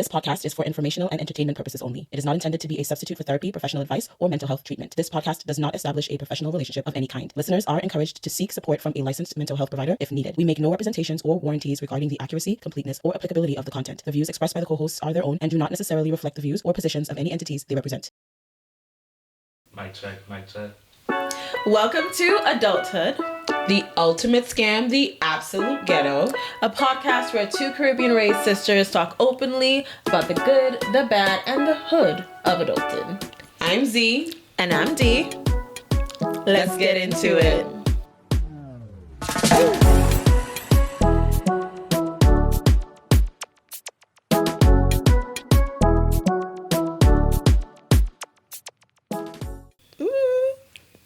This podcast is for informational and entertainment purposes only. It is not intended to be a substitute for therapy, professional advice, or mental health treatment. This podcast does not establish a professional relationship of any kind. Listeners are encouraged to seek support from a licensed mental health provider if needed. We make no representations or warranties regarding the accuracy, completeness, or applicability of the content. The views expressed by the co-hosts are their own and do not necessarily reflect the views or positions of any entities they represent. Mic check, mic check. Welcome to Adulthood, the ultimate scam, the absolute ghetto. a podcast where two Caribbean-raised sisters talk openly about the good, the bad, and the hood of adulting. I'm Z. And I'm D. Let's get into it.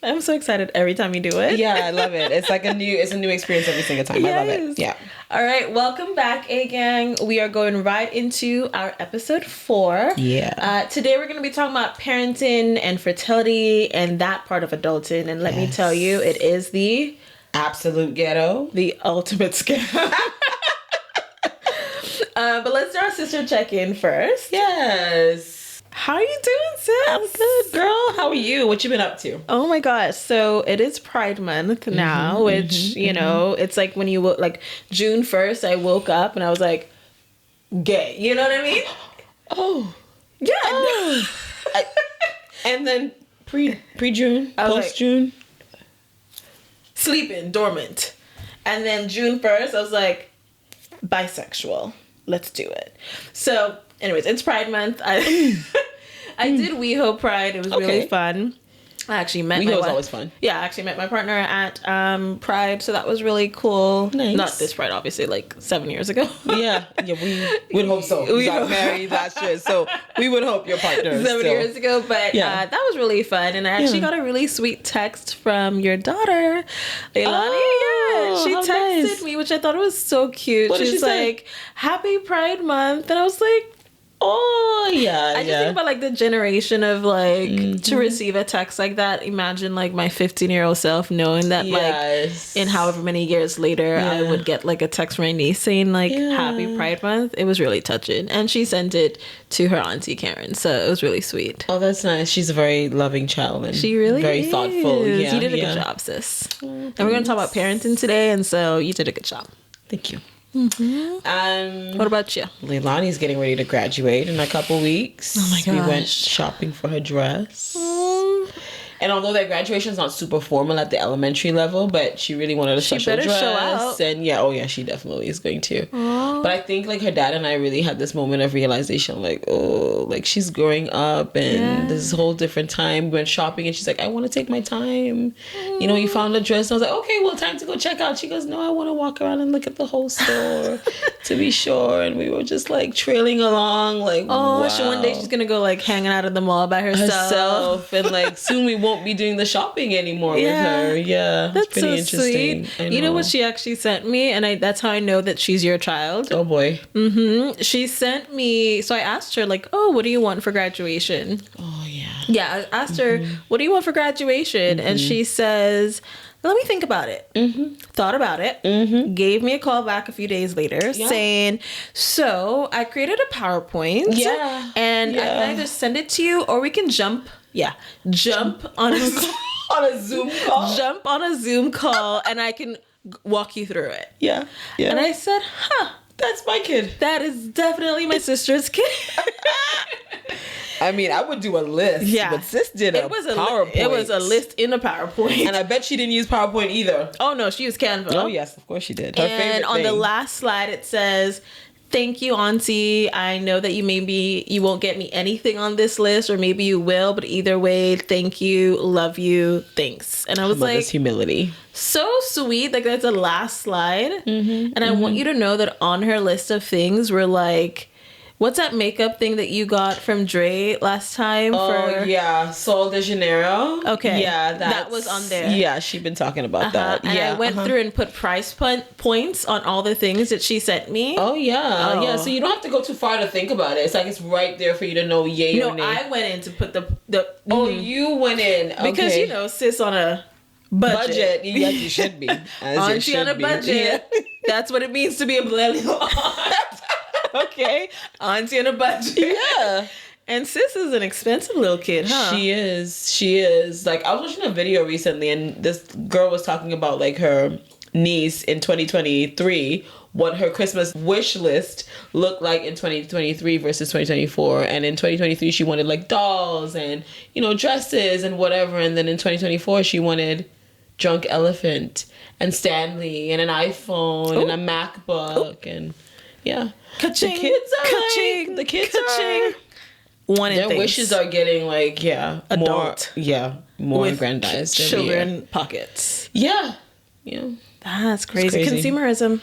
I'm so excited every time you do it. Yeah, I love it. It's like a new experience every single time. Yes. I love it. Yeah. All right, welcome back, gang. We are going right into our episode 4. Yeah. Today we're going to be talking about parenting and fertility and that part of adulting. And let me tell you, it is the absolute ghetto, the ultimate scam. But let's do our sister check-in first. Yes. How are you doing, sis? I'm good, girl. How are you? What you been up to? Oh my gosh. So it is Pride Month now, which, you know, it's like when you woke, like June 1st, I woke up and I was like, gay. You know what I mean? Oh. Yeah. Oh. And then pre-June, post-June? Like, sleeping, dormant. And then June 1st, I was like, bisexual. Let's do it. So, anyways, it's Pride Month. I did WeHo Pride. It was really fun. I actually met WeHo was always fun. Yeah, I actually met my partner at Pride, so that was really cool. Nice. Not this Pride, obviously, like 7 years ago. Yeah, we would hope so. We got married last year, so we would hope your partner. 7 years ago, but that was really fun, and I actually got a really sweet text from your daughter, Leilani. Oh, she how texted nice. me, which I thought was so cute. What did She's she say? like, "Happy Pride Month," and I was like, Oh, yeah. I just think about like the generation of like to receive a text like that. Imagine like my 15-year-old self knowing that like in however many years later I would get like a text from my niece saying like Happy Pride Month. It was really touching, and she sent it to her auntie Karen, so it was really sweet. Oh, that's nice. She's a very loving child, and She really very is. thoughtful. Yeah, you did a good job, sis. And we're gonna talk about parenting today, and so you did a good job. Thank you. What about you? Leilani's getting ready to graduate in a couple weeks. Oh my We went gosh. shopping for her dress. And although that graduation is not super formal at the elementary level, but she really wanted a special better dress. show out. And she definitely is going to. But I think like her dad and I really had this moment of realization, like, oh, like she's growing up and this whole different time. We went shopping and she's like, I want to take my time. You know, you found a dress. And I was like, okay, well, time to go check out. She goes, no, I want to walk around and look at the whole store to be sure. And we were just like trailing along, like, wow. So one day she's gonna go like hanging out at the mall by herself. And like soon we won't be doing the shopping anymore with her. Yeah, That's it's pretty so interesting. sweet. You know what she actually sent me, and that's how I know that she's your child. Oh boy. She sent me. So I asked her like, "Oh, what do you want for graduation?" Oh yeah. Yeah, I asked her, "What do you want for graduation?" And she says, "Let me think about it." Thought about it. Gave me a call back a few days later saying, "So I created a PowerPoint. Yeah. And I can either send it to you, or we can jump on a On a Zoom call. jump on a Zoom call, and I can walk you through it." Yeah. Yeah. And I said, that's my kid. that is definitely my sister's kid. I mean, I would do a list. Yeah. But sis did a PowerPoint. It was a list in a PowerPoint. And I bet she didn't use PowerPoint either. Oh no, she used Canva. Oh yes, of course she did. Her favorite And on the thing. last slide it says, "Thank you, Auntie. I know that you won't get me anything on this list, or maybe you will, but either way, thank you, love you, thanks." And I was like, humility. so sweet. Like that's the last slide. And I want you to know that on her list of things were like, what's that makeup thing that you got from Dre last time? Sol de Janeiro. Okay. Yeah, that was on there. Yeah, she'd been talking about that. And Yeah, I went through and put price points on all the things that she sent me. Oh yeah, yeah. So you don't have to go too far to think about it. It's like it's right there for you to know yay or nay. I went in to put the Oh, you went in because you know, sis on a budget. Yes, you should be. Auntie on a budget. That's what it means to be a millennial. Okay. Auntie on a budget. Yeah. And sis is an expensive little kid, huh? She is. Like, I was watching a video recently, and this girl was talking about, like, her niece in 2023, what her Christmas wish list looked like in 2023 versus 2024. And in 2023, she wanted, like, dolls and, you know, dresses and whatever. And then in 2024, she wanted Drunk Elephant and Stanley and an iPhone and a MacBook. And, yeah. Ka-ching, the kids are ka-ching, like, the kids ka-ching. are... Their wishes are getting like Adult. more with aggrandized. Children pockets. Yeah. That's crazy. crazy. Consumerism.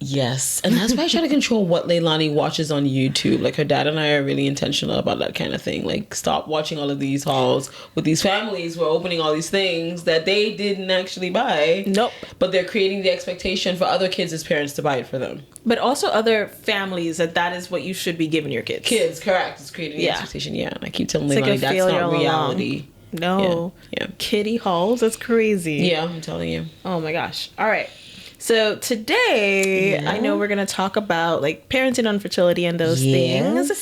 Yes, and that's why I try to control what Leilani watches on YouTube. Like, her dad and I are really intentional about that kind of thing. Like, stop watching all of these hauls with these families who are opening all these things that they didn't actually buy. Nope. But they're creating the expectation for other kids as parents to buy it for them. But also other families that is what you should be giving your kids. Kids, correct. It's creating the expectation. Yeah, and I keep telling Leilani like that's not reality. No. Yeah. Kitty hauls? That's crazy. Yeah, I'm telling you. Oh my gosh. All right. So today, I know we're going to talk about like parenting on fertility and those things.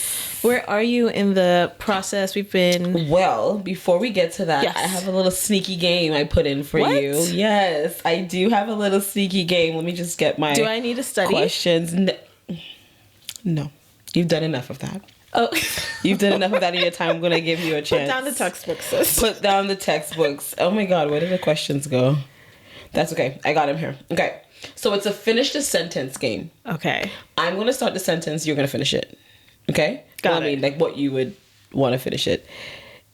Where are you in the process? We've been... Well, before we get to that, Yes. I have a little sneaky game I put in for you. Yes, I do have a little sneaky game. Let me just get my... Do I need to study? Questions. No. You've done enough of that. Oh. You've done enough of that in your time. I'm going to give you a chance. Put down the textbooks, sis. Put down the textbooks. Oh my God, where did the questions go? That's okay. I got them here. Okay. So it's a finish the sentence game. Okay. I'm going to start the sentence. You're going to finish it. Okay? Got it. I mean, like what you would want to finish it.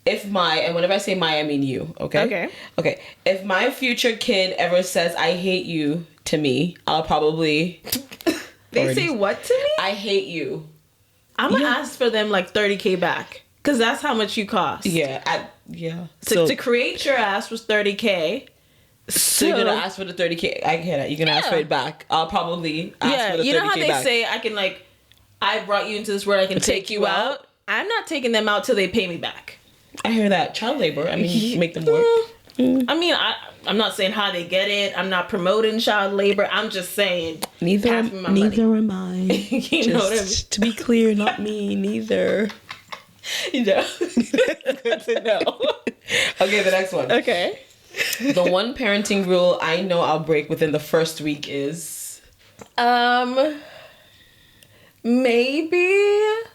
And whenever I say my, I mean you. Okay? Okay. If my future kid ever says, I hate you to me, I'll probably... They say what to me? I hate you. I'm going to ask for them like $30K back. Because that's how much you cost. Yeah. To create your ass was $30K. So you're gonna ask for the $30K. I get it. You're gonna ask for it back. I'll probably ask for the $30K back. You know how they say I can like, I brought you into this world. I can take you out. I'm not taking them out till they pay me back. I hear that. Child labor. I mean, make them work. I mean, I'm not saying how they get it. I'm not promoting child labor. I'm just saying. Neither am I. You know what I mean? To be clear, not me. Neither. You know. Good to know. Okay, the next one. Okay. The one parenting rule I know I'll break within the first week is... Maybe...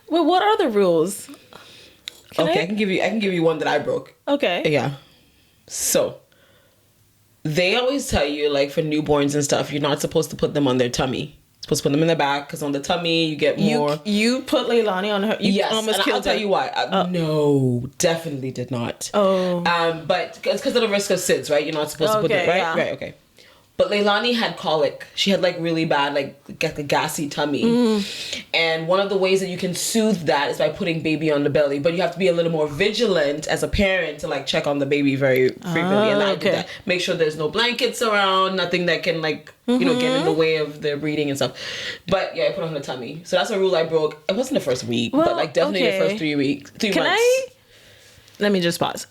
Well, what are the rules? I can give you one that I broke. Okay. Yeah. So, they always tell you, like, for newborns and stuff, you're not supposed to put them on their tummy. Supposed to put them in the back, because on the tummy you get more. You put Leilani on her. You almost killed her. I'll tell you why. No, definitely did not. Oh. But it's because of the risk of SIDS, right? You're not supposed to put it right. Yeah. Right. Okay. But Leilani had colic. She had like really bad, like a gassy tummy. And one of the ways that you can soothe that is by putting baby on the belly. But you have to be a little more vigilant as a parent to like check on the baby very frequently. And I did that. Make sure there's no blankets around, nothing that can like, you know, get in the way of the breathing and stuff. But yeah, I put it on the tummy. So that's a rule I broke. It wasn't the first week, but like definitely the first 3 weeks, 3 months. Let me just pause.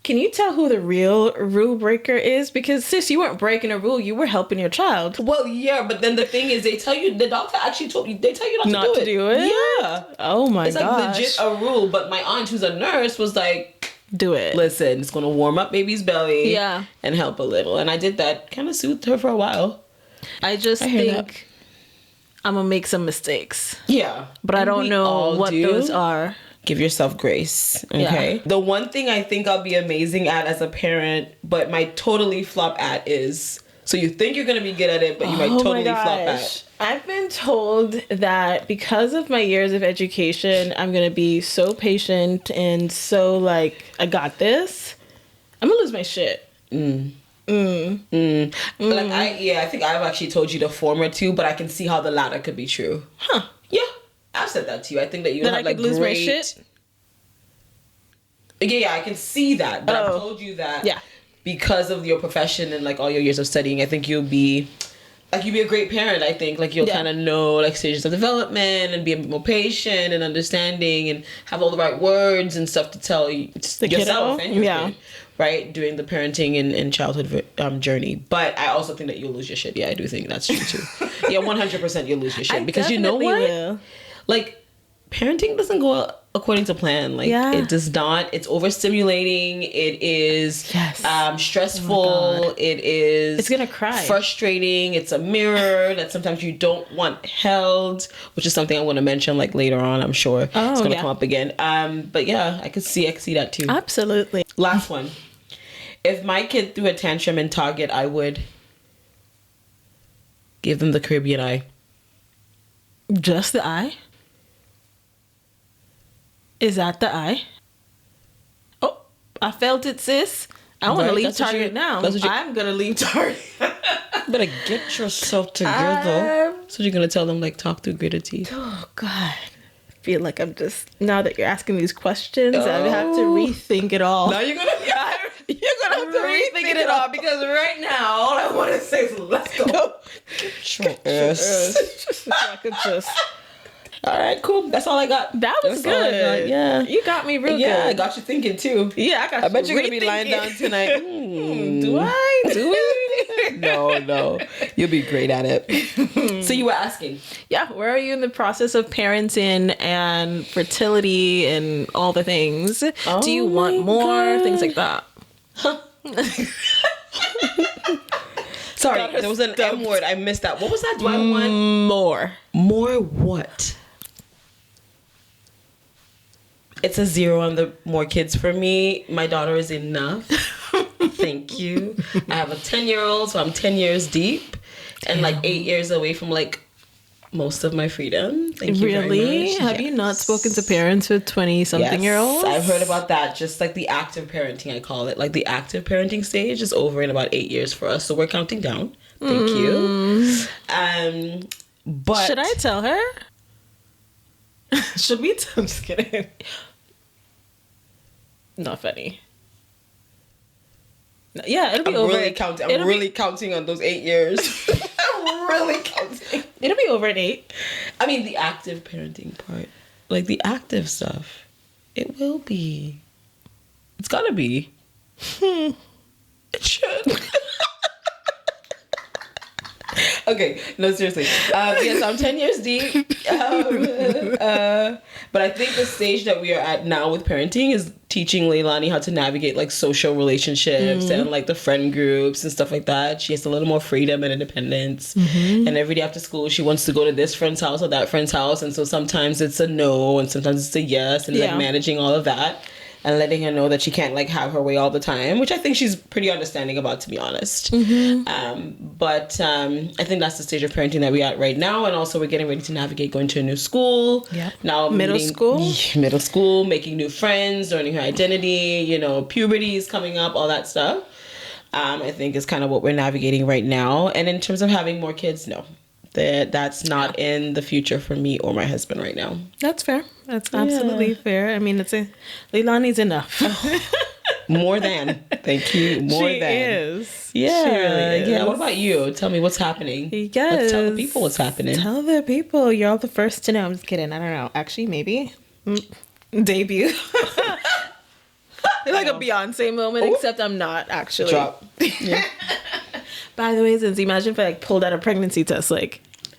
Can you tell who the real rule breaker is? Because sis, you weren't breaking a rule, you were helping your child. Well, yeah, but then the thing is, they tell you, the doctor actually told you, they tell you not to do it. Yeah. Oh my gosh. It's like legit a rule, but my aunt, who's a nurse, was like, do it. Listen, it's going to warm up baby's belly. Yeah. And help a little. And I did that, kind of soothed her for a while. I think I'm going to make some mistakes. Yeah. But I don't know what those are. Give yourself grace, okay? Yeah. The one thing I think I'll be amazing at as a parent, but might totally flop at is... So you think you're going to be good at it, but you might totally flop at. I've been told that because of my years of education, I'm going to be so patient and so like, I got this. I'm going to lose my shit. Like I think I've actually told you the former too, but I can see how the latter could be true. Huh. Yeah. I've said that to you. I think that you have like lose my shit. Yeah, I can see that. But I've told you that because of your profession and like all your years of studying, I think you'll be a great parent. I think like you'll kind of know like stages of development and be a bit more patient and understanding and have all the right words and stuff to tell you yourself and your kid. right, doing the parenting and childhood journey. But I also think that you'll lose your shit. Yeah, I do think that's true too. Yeah, 100% you'll lose your shit. Because you know what? Will. Like, parenting doesn't go according to plan. Like, it does not. It's overstimulating. It is stressful. Oh it's gonna cry. Frustrating. It's a mirror that sometimes you don't want held, which is something I want to mention like later on. I'm sure it's gonna come up again. But yeah, I could see that too. Absolutely. Last one. If my kid threw a tantrum in Target, I would give them the Caribbean eye. Just the eye? Is that the eye? Oh, I felt it, sis. I want to leave Target now. I'm going to leave Target. Better get yourself together. So you're going to tell them, like, talk through gritted teeth. Oh, God. I feel like I'm just, now that you're asking these questions, I have to rethink it all. Now you're going to have to rethink it all, because right now, all I want to say is, let's go. Get your ass. I could just... All right, cool. That's all I got. That was good. Yeah. You got me real good. Yeah, I got you thinking too. Yeah, I bet you're going to be lying down tonight. Do I? Do it? No. You'll be great at it. So you were asking. Yeah, where are you in the process of parenting and fertility and all the things? Do you want more? God. Things like that. Sorry, there was an M word. I missed that. What was that? Do I want more? More what? It's a 0 on the more kids for me. My daughter is enough. Thank you. I have a 10-year-old, so I'm 10 years deep and like 8 years away from like most of my freedom. Thank you very much. Have you not spoken to parents with 20-something-year-olds? I've heard about that. Just like the active parenting, I call it. Like the active parenting stage is over in about 8 years for us. So we're counting down. Thank you. But should I tell her? Should we? I'm just kidding. Not funny. Yeah, it'll be over. I'm really counting on those 8 years. I'm really counting. It'll be over in 8. I mean, the active parenting part, like the active stuff, it will be. It's gotta be. It should. Okay, no, seriously. Yes, I'm 10 years deep. But I think the stage that we are at now with parenting is teaching Leilani how to navigate like social relationships and like the friend groups and stuff like that. She has a little more freedom and independence. And every day after school, she wants to go to this friend's house or that friend's house. And so sometimes it's a no and sometimes it's a yes, and like managing all of that. And letting her know that she can't like have her way all the time, which I think she's pretty understanding about, to be honest. But I think that's the stage of parenting that we're at right now. And also we're getting ready to navigate going to a new school. Now middle school, making new friends, learning her identity, puberty is coming up, all that stuff. I think is kind of what we're navigating right now. And in terms of having more kids, no. That's not in the future for me or my husband right now. That's fair. That's absolutely fair. I mean, Leilani's enough. More than. Thank you. More than. She is. Yeah. She really is. Yeah. What about you? Tell me what's happening. Yes. Let's tell the people what's happening. Tell the people. You're all the first to know. I'm just kidding. I don't know. Actually, maybe. Debut. Like a Beyonce moment, except I'm not actually. Drop. Yeah. By the way, since imagine if I pulled out a pregnancy test,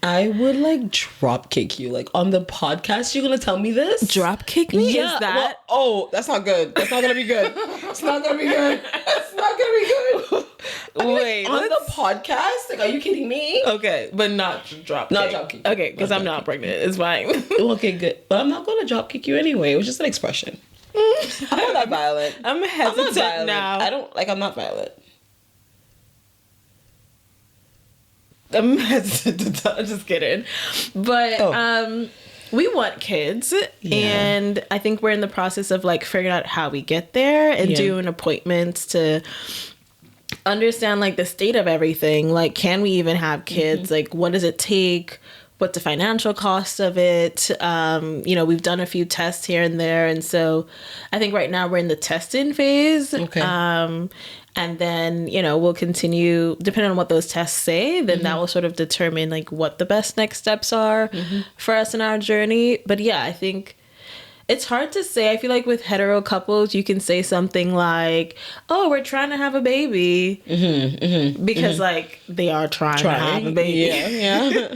I would drop kick you on the podcast. You're gonna tell me this? Drop kick me? Yeah. Is that? That's not good. That's not gonna be good. It's not gonna be good. It's not gonna be good. Wait, on the podcast? Are you kidding me? Okay, but not drop. Not drop kick. Okay, because I'm not pregnant. It's fine. Okay, good. But I'm not gonna drop kick you anyway. It was just an expression. I'm not that violent. I'm hesitant now. I'm not violent. I'm hesitant. I'm just kidding. But we want kids, and I think we're in the process of figuring out how we get there and doing appointments to understand the state of everything. Can we even have kids? What does it take? What's the financial cost of it? We've done a few tests here and there. And so I think right now we're in the testing phase. Okay. And then, we'll continue, depending on what those tests say, then that will sort of determine what the best next steps are for us in our journey. But yeah, I think It's hard to say. I feel like with hetero couples, you can say something like, "Oh, we're trying to have a baby," because like they are trying to have a baby. Yeah.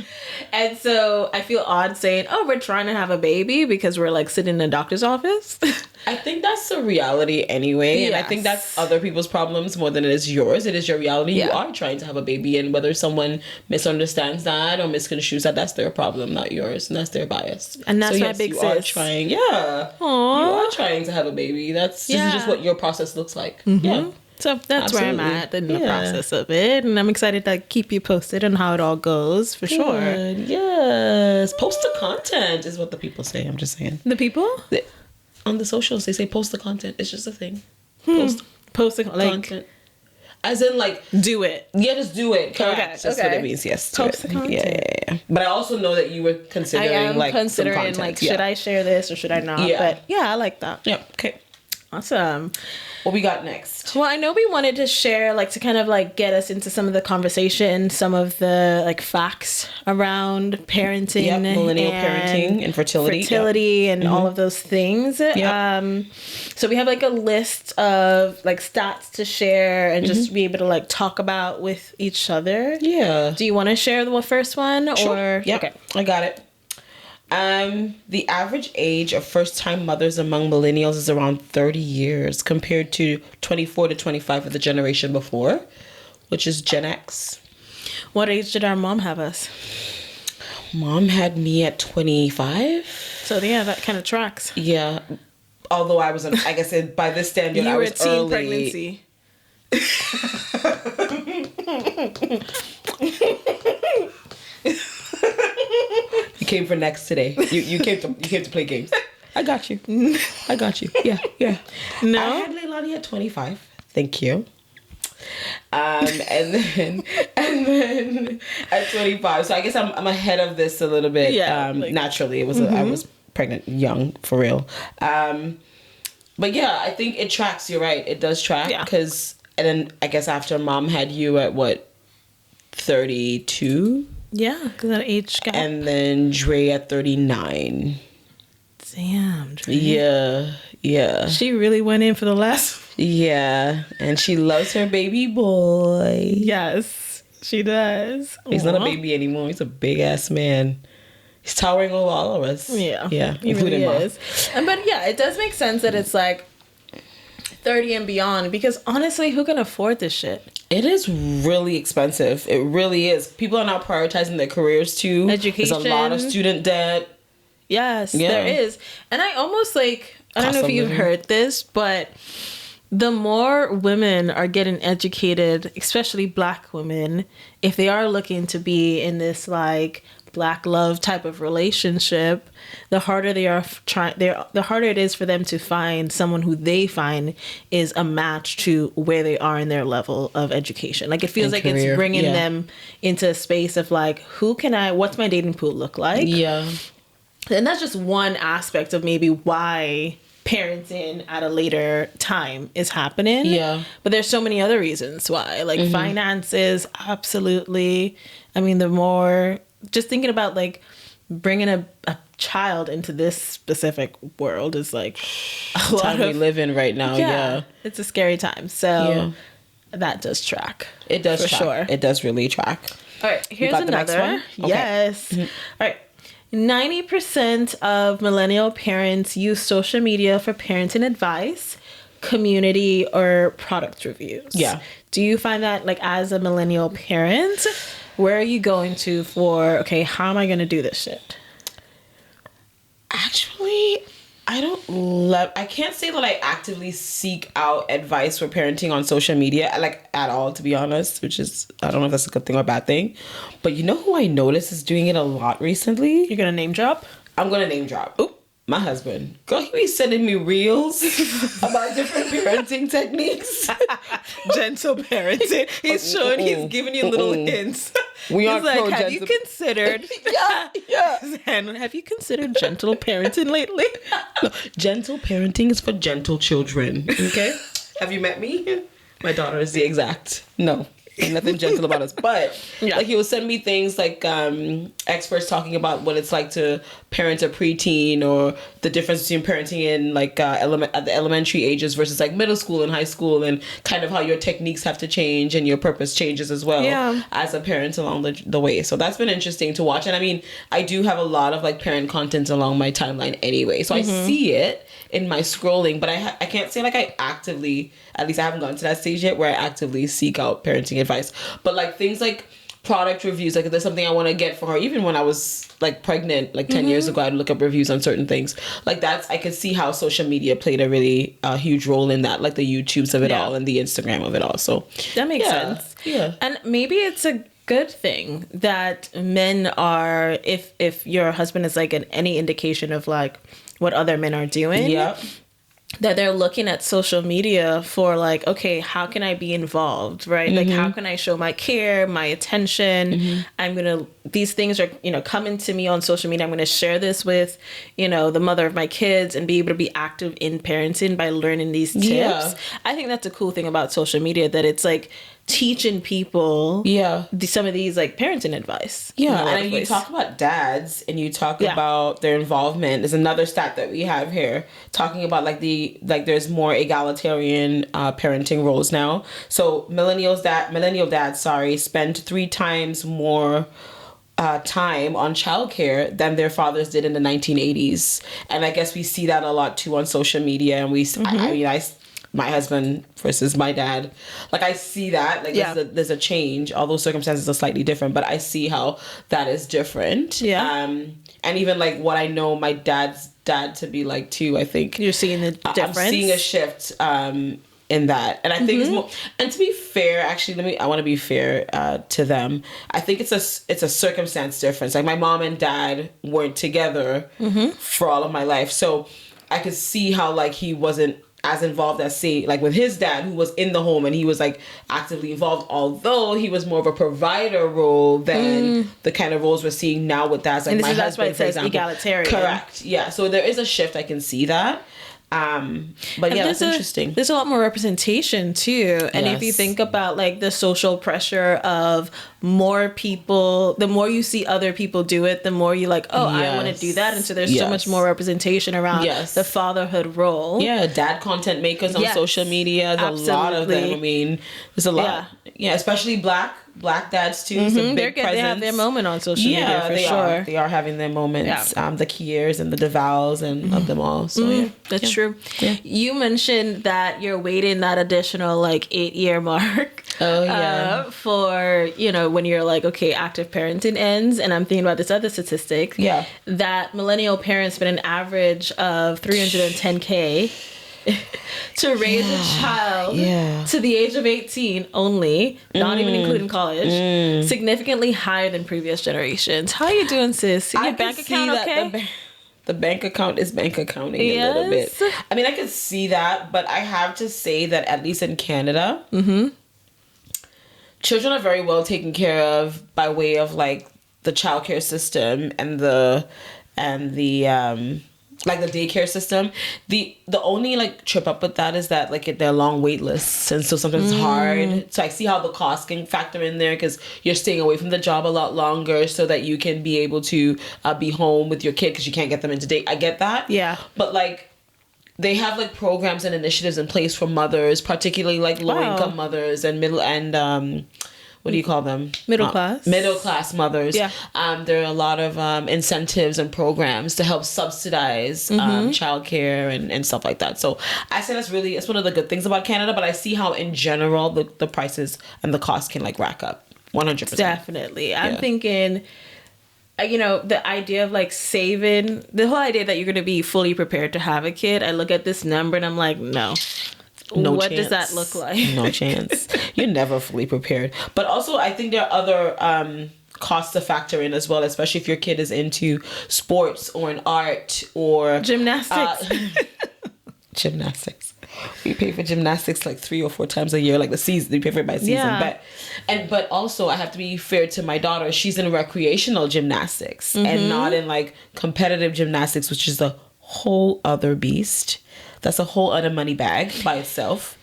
And so I feel odd saying, "Oh, we're trying to have a baby," because we're like sitting in a doctor's office. I think that's the reality anyway. Yes. And I think that's other people's problems more than it is yours. It is your reality. Yeah. You are trying to have a baby, and whether someone misunderstands that or misconstrues that, that's their problem, not yours. And that's their bias. And that's so, my yes, big you are sis. trying. Yeah. Aww. You are trying to have a baby. That's this is just what your process looks like. Yeah. So that's Absolutely. where I'm at in the process of it. And I'm excited to keep you posted on how it all goes, for sure. Good. Yes. Post the content is what the people say. I'm just saying. The people? On the socials, they say post the content. It's just a thing. Post the Content. As in, like, do it. yeah, just do it. Correct. That's what it means. Yes. Post the content. Yeah. But I also know that you were considering, I am like, considering, some content. like, should I share this or should I not? Yeah. But yeah, I like that. Yeah. Okay. Awesome. What we got next? Well, I know we wanted to share, like, to kind of like get us into some of the conversation, some of the like facts around parenting, millennial parenting and fertility, and all of those things. Yep. So we have like a list of like stats to share and just be able to like talk about with each other. Yeah. Do you want to share the first one? Sure. Or Yep. okay. I got it. The average age of first-time mothers among millennials is around 30 years compared to 24 to 25 of the generation before, which is Gen X. What age did our mom have us? Mom had me at 25. So yeah, that kind of tracks. Yeah. Although I was, like I said, by this standard, You I were was a teen early. pregnancy. You came for next today. You came to play games. I got you. I got you. Yeah. No? I had Leilani at 25. Thank you. And then at 25. So I guess I'm ahead of this a little bit. Yeah, Naturally, it was I was pregnant young for real. But yeah, I think it tracks. You're right. It does track because and then I guess after mom had you at what 32. Yeah, because that age gap. And then Dre at 39. Damn, Dre. Yeah. She really went in for the last. Yeah, and she loves her baby boy. Yes, she does. He's not a baby anymore. He's a big ass man. He's towering over all of us. Yeah, he including really mom. is. But yeah, it does make sense that it's like 30 and beyond because honestly, who can afford this shit? It is really expensive. It really is. People are now prioritizing their careers too. Education. There's a lot of student debt. Yes, there is. And I almost like, I don't know if you've heard this, but the more women are getting educated, especially Black women, if they are looking to be in this like Black love type of relationship, the harder the harder it is for them to find someone who they find is a match to where they are in their level of education. Like it feels like career. it's bringing them into a space of like, what's my dating pool look like? Yeah. And that's just one aspect of maybe why parenting at a later time is happening. Yeah. But there's so many other reasons why. Like finances, absolutely. I mean, the more... Just thinking about, like, bringing a child into this specific world is, like, a lot we live in right now. Yeah. It's a scary time. So that does track. It does for track. sure. It does really track. All right. Here's got the next another. one? Okay. Yes. All right. 90% of millennial parents use social media for parenting advice, community, or product reviews. Yeah. Do you find that, like, as a millennial parent, where are you going to for, okay, how am I going to do this shit? Actually, I can't say that I actively seek out advice for parenting on social media, like, at all, to be honest, which is, I don't know if that's a good thing or a bad thing. But you know who I noticed is doing it a lot recently? You're going to name drop? I'm going to name drop. Oop. My husband. Girl, he be sending me reels about different parenting techniques. Gentle parenting. He's giving you little hints. We are like, have you considered... Yeah. And have you considered gentle parenting lately? No, gentle parenting is for gentle children. Okay? Have you met me? My daughter is the exact. No. Ain't nothing gentle about us. But like he will send me things like experts talking about what it's like to parent a preteen, or the difference between parenting in like at the elementary ages versus like middle school and high school, and kind of how your techniques have to change and your purpose changes as well as a parent along the way. So that's been interesting to watch. And I mean, I do have a lot of like parent content along my timeline anyway, so I see it in my scrolling, but I can't say like I actively, at least I haven't gotten to that stage yet where I actively seek out parenting advice. But like things like product reviews, like if there's something I want to get for her, even when I was like pregnant like 10 years ago, I'd look up reviews on certain things like that. I could see how social media played a really huge role in that, like the YouTubes of it all and the Instagram of it all. So that makes sense. And maybe it's a good thing that men are, if your husband is like any indication of like what other men are doing, that they're looking at social media for like, okay, how can I be involved, right? Like, how can I show my care, my attention? These things are, coming to me on social media. I'm going to share this with, the mother of my kids and be able to be active in parenting by learning these tips. I think that's a cool thing about social media, that it's like teaching people some of these like parenting advice. And you talk about dads and you talk about their involvement. There's another stat that we have here talking about like there's more egalitarian parenting roles now. So millennial dads spend 3 times more time on childcare than their fathers did in the 1980s. And I guess we see that a lot too on social media. And my husband versus my dad, like I see that, like there's a change, although circumstances are slightly different, but I see how that is different. And even like what I know my dad's dad to be like too, I think you're seeing the difference. I'm seeing a shift in that. And I think it's more, and to be fair, actually, I want to be fair to them. I think it's a circumstance difference. Like my mom and dad weren't together for all of my life. So I could see how like he wasn't as involved as, say, like with his dad, who was in the home and he was like actively involved, although he was more of a provider role than the kind of roles we're seeing now with dads. Like and my husband, that's why it says egalitarian. Correct. Yeah. So there is a shift. I can see that. But yeah, that's interesting. There's a lot more representation too. And if you think about like the social pressure of more people, the more you see other people do it, the more you like, I want to do that. And so there's so much more representation around the fatherhood role. Yeah, dad content makers on social media. There's a lot of them. I mean, there's a lot. Yeah, especially black dads too. It's a big presence. They have their moment on social media for sure. They are having their moments. The Kiers and the DeVals and of them all. So that's true. Yeah. You mentioned that you're waiting that additional like 8-year mark. For when you're like, okay, active parenting ends, and I'm thinking about this other statistic. That millennial parents spend an average of $310K to raise a child to the age of 18 only, not even including college, significantly higher than previous generations. How are you doing, sis? Your bank account okay? The bank account is bank accounting a little bit. I mean, I could see that, but I have to say that at least in Canada, children are very well taken care of by way of like the childcare system and the like the daycare system. The only like trip up with that is that like there are long wait lists, and so sometimes it's hard. So I see how the cost can factor in there, because you're staying away from the job a lot longer so that you can be able to be home with your kid, because you can't get them into date. I get that. Yeah. But like they have like programs and initiatives in place for mothers, particularly like low income mothers and middle and what do you call them? Middle class mothers. Yeah. There are a lot of incentives and programs to help subsidize childcare and stuff like that. So I say it's one of the good things about Canada, but I see how in general the prices and the cost can like rack up 100%. Definitely. I'm thinking, the idea of like saving, the whole idea that you're going to be fully prepared to have a kid. I look at this number and I'm like, no. What does that look like? No chance. You're never fully prepared. But also, I think there are other costs to factor in as well, especially if your kid is into sports or in art or gymnastics. Gymnastics. We pay for gymnastics like 3 or 4 times a year, like the season. We pay for it by season. But also, I have to be fair to my daughter. She's in recreational gymnastics and not in like competitive gymnastics, which is a whole other beast. That's a whole other money bag by itself.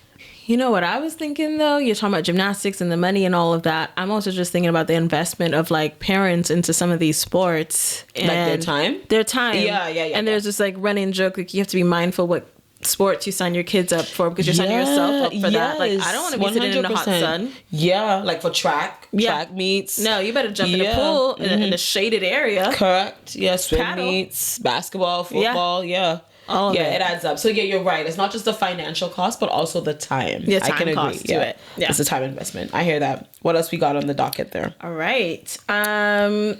You know what I was thinking though? You're talking about gymnastics and the money and all of that. I'm also just thinking about the investment of like parents into some of these sports. And like their time? Their time. Yeah. And there's this like running joke, like you have to be mindful what sports you sign your kids up for because you're signing yourself up for that. Like I don't want to be sitting in the hot sun. Yeah, like for track meets. No, you better jump in the pool in the shaded area. Correct. Yeah, swim meets, basketball, football. Yeah. All of it adds up. So yeah, you're right. It's not just the financial cost, but also the time. The time I can cost agree. To it. Yeah. It's a time investment. I hear that. What else we got on the docket there? All right.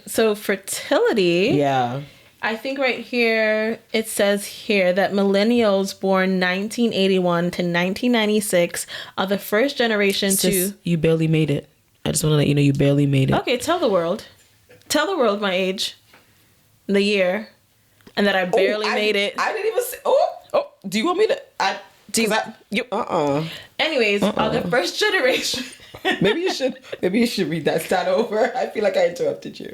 So fertility. Yeah. I think right here, it says here that millennials born 1981 to 1996 are the first generation to... You barely made it. I just want to let you know you barely made it. Okay, tell the world. Tell the world my age, the year, and that I barely made it. I didn't even say... Oh, do you want me to... Anyways, are the first generation... Maybe you should read that stat over. I feel like I interrupted you.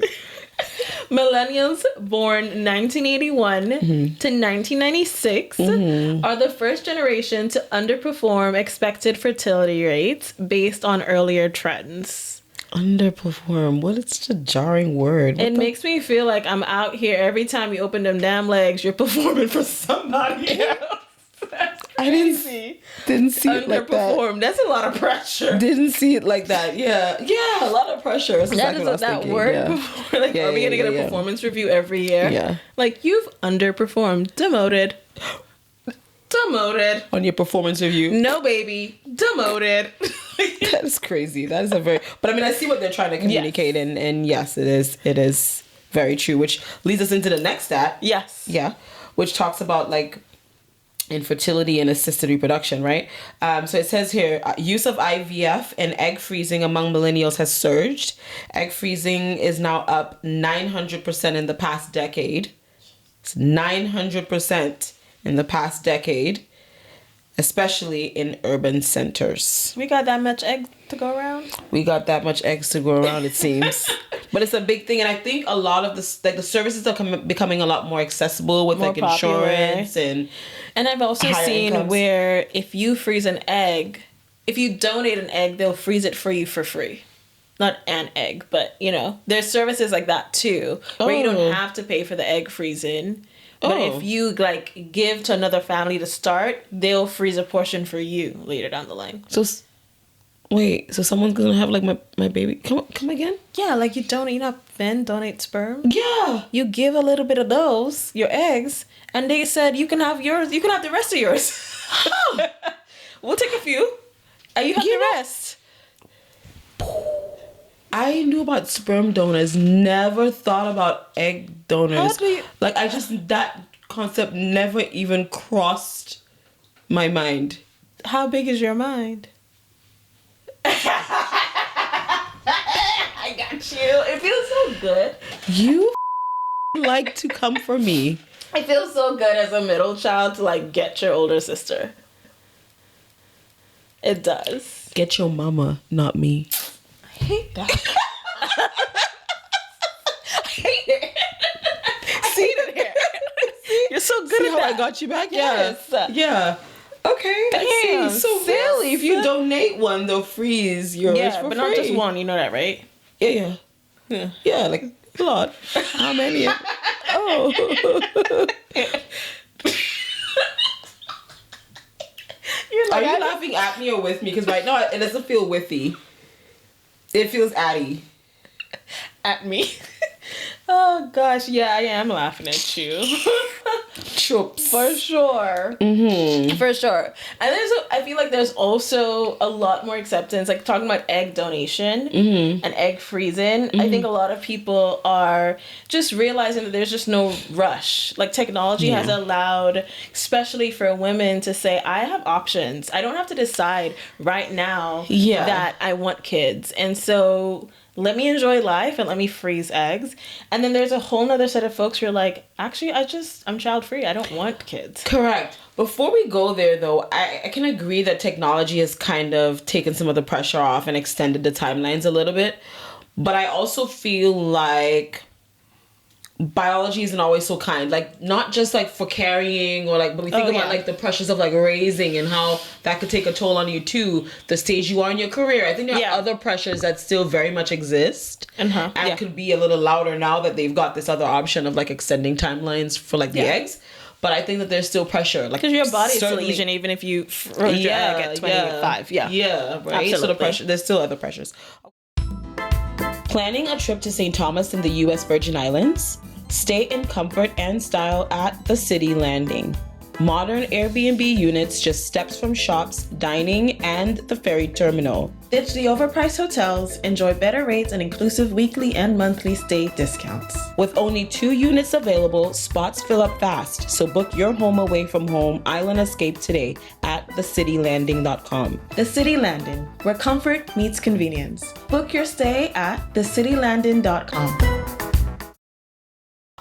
Millennials born 1981 to 1996 are the first generation to underperform expected fertility rates based on earlier trends. Underperform? What is such a jarring word? It makes me feel like I'm out here every time you open them damn legs, you're performing for somebody else. That's crazy. Didn't see it like that. Underperform. That's a lot of pressure. Didn't see it like that. Yeah, a lot of pressure. That's exactly what I was thinking. Word before. Like, are we gonna get a performance review every year? Yeah. Like, you've underperformed. Demoted. On your performance review. No, baby. Demoted. That is crazy. That is a very... But I mean, I see what they're trying to communicate, and yes, it is very true, which leads us into the next stat. Yes. Yeah. Which talks about, like, infertility and assisted reproduction, right? So it says here, use of IVF and egg freezing among millennials has surged. Egg freezing is now up 900% in the past decade. It's 900% in the past decade, especially in urban centers. We got that much egg to go around? We got that much eggs to go around, it seems. But it's a big thing, and I think a lot of the services are becoming a lot more accessible with more like popular. Insurance and I've also seen incomes. Where if you freeze an egg, if you donate an egg, they'll freeze it for you for free. Not an egg, but there's services like that too, where you don't have to pay for the egg freezing. But if you like give to another family to start, they'll freeze a portion for you later down the line. So someone's gonna have like my baby? Come again? Yeah, like you donate, men donate sperm. Yeah. You give a little bit of those, your eggs, and they said you can have yours. You can have the rest of yours. We'll take a few, and you have the rest. I knew about sperm donors, never thought about egg donors. That concept never even crossed my mind. How big is your mind? I got you. It feels so good. You like to come for me. It feels so good as a middle child to like get your older sister. It does. Get your mama, not me. I hate that. I hate it. See it here. You're so good at how that. I got you back? Yes. Yeah. Okay. Damn, so silly. If you donate one, they'll freeze yours for free. But not just one. You know that, right? Yeah. Yeah, like a lot. How many? Oh. Are you laughing at me or with me? Because right now it doesn't feel whiffy. It feels atty. At me? Oh gosh, yeah, I am laughing at you. Chops. For sure. Mm-hmm. For sure. And I feel like there's also a lot more acceptance, like talking about egg donation and egg freezing. I think a lot of people are just realizing that there's just no rush. Like technology has allowed, especially for women, to say, I have options. I don't have to decide right now that I want kids. And so let me enjoy life and let me freeze eggs. And then there's a whole nother set of folks who are like, actually, I'm child free. I don't want kids. Correct. Before we go there, though, I can agree that technology has kind of taken some of the pressure off and extended the timelines a little bit. But I also feel like biology isn't always so kind. Like, not just like for carrying or like, but we think about like the pressures of like raising and how that could take a toll on you too. The stage you are in your career. I think there are other pressures that still very much exist and could be a little louder now that they've got this other option of like extending timelines for like the eggs. But I think that there's still pressure, like, because your body is still aging even if you froze your egg at 25. Yeah, right. Absolutely. So the pressure, there's still other pressures. Planning a trip to St. Thomas in the U.S. Virgin Islands? Stay in comfort and style at the City Landing. Modern Airbnb units just steps from shops, dining, and the ferry terminal. Ditch the overpriced hotels, enjoy better rates and inclusive weekly and monthly stay discounts. With only 2 units available, spots fill up fast, so book your home away from home island escape today at thecitylanding.com. The City Landing, where comfort meets convenience. Book your stay at thecitylanding.com.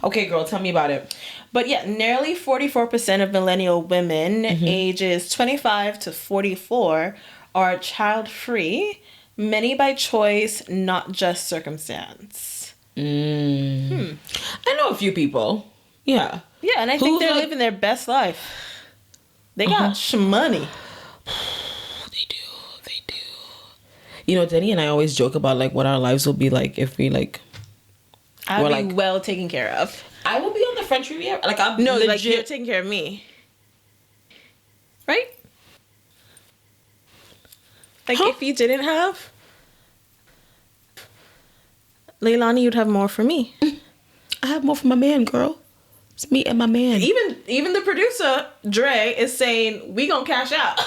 Okay, girl, tell me about it. But yeah, nearly 44% of millennial women ages 25 to 44 are child-free, many by choice, not just circumstance. I know a few people. Yeah. Yeah, and I think they're living their best life. They got money. They do. You know, Denny and I always joke about like what our lives will be like if we like... I'll be well taken care of. I will be on the French Riviera. Like, I'm like you're taking care of me. Right? Like, if you didn't have Leilani, you'd have more for me. I have more for my man, girl. It's me and my man. Even the producer, Dre, is saying, we gonna cash out.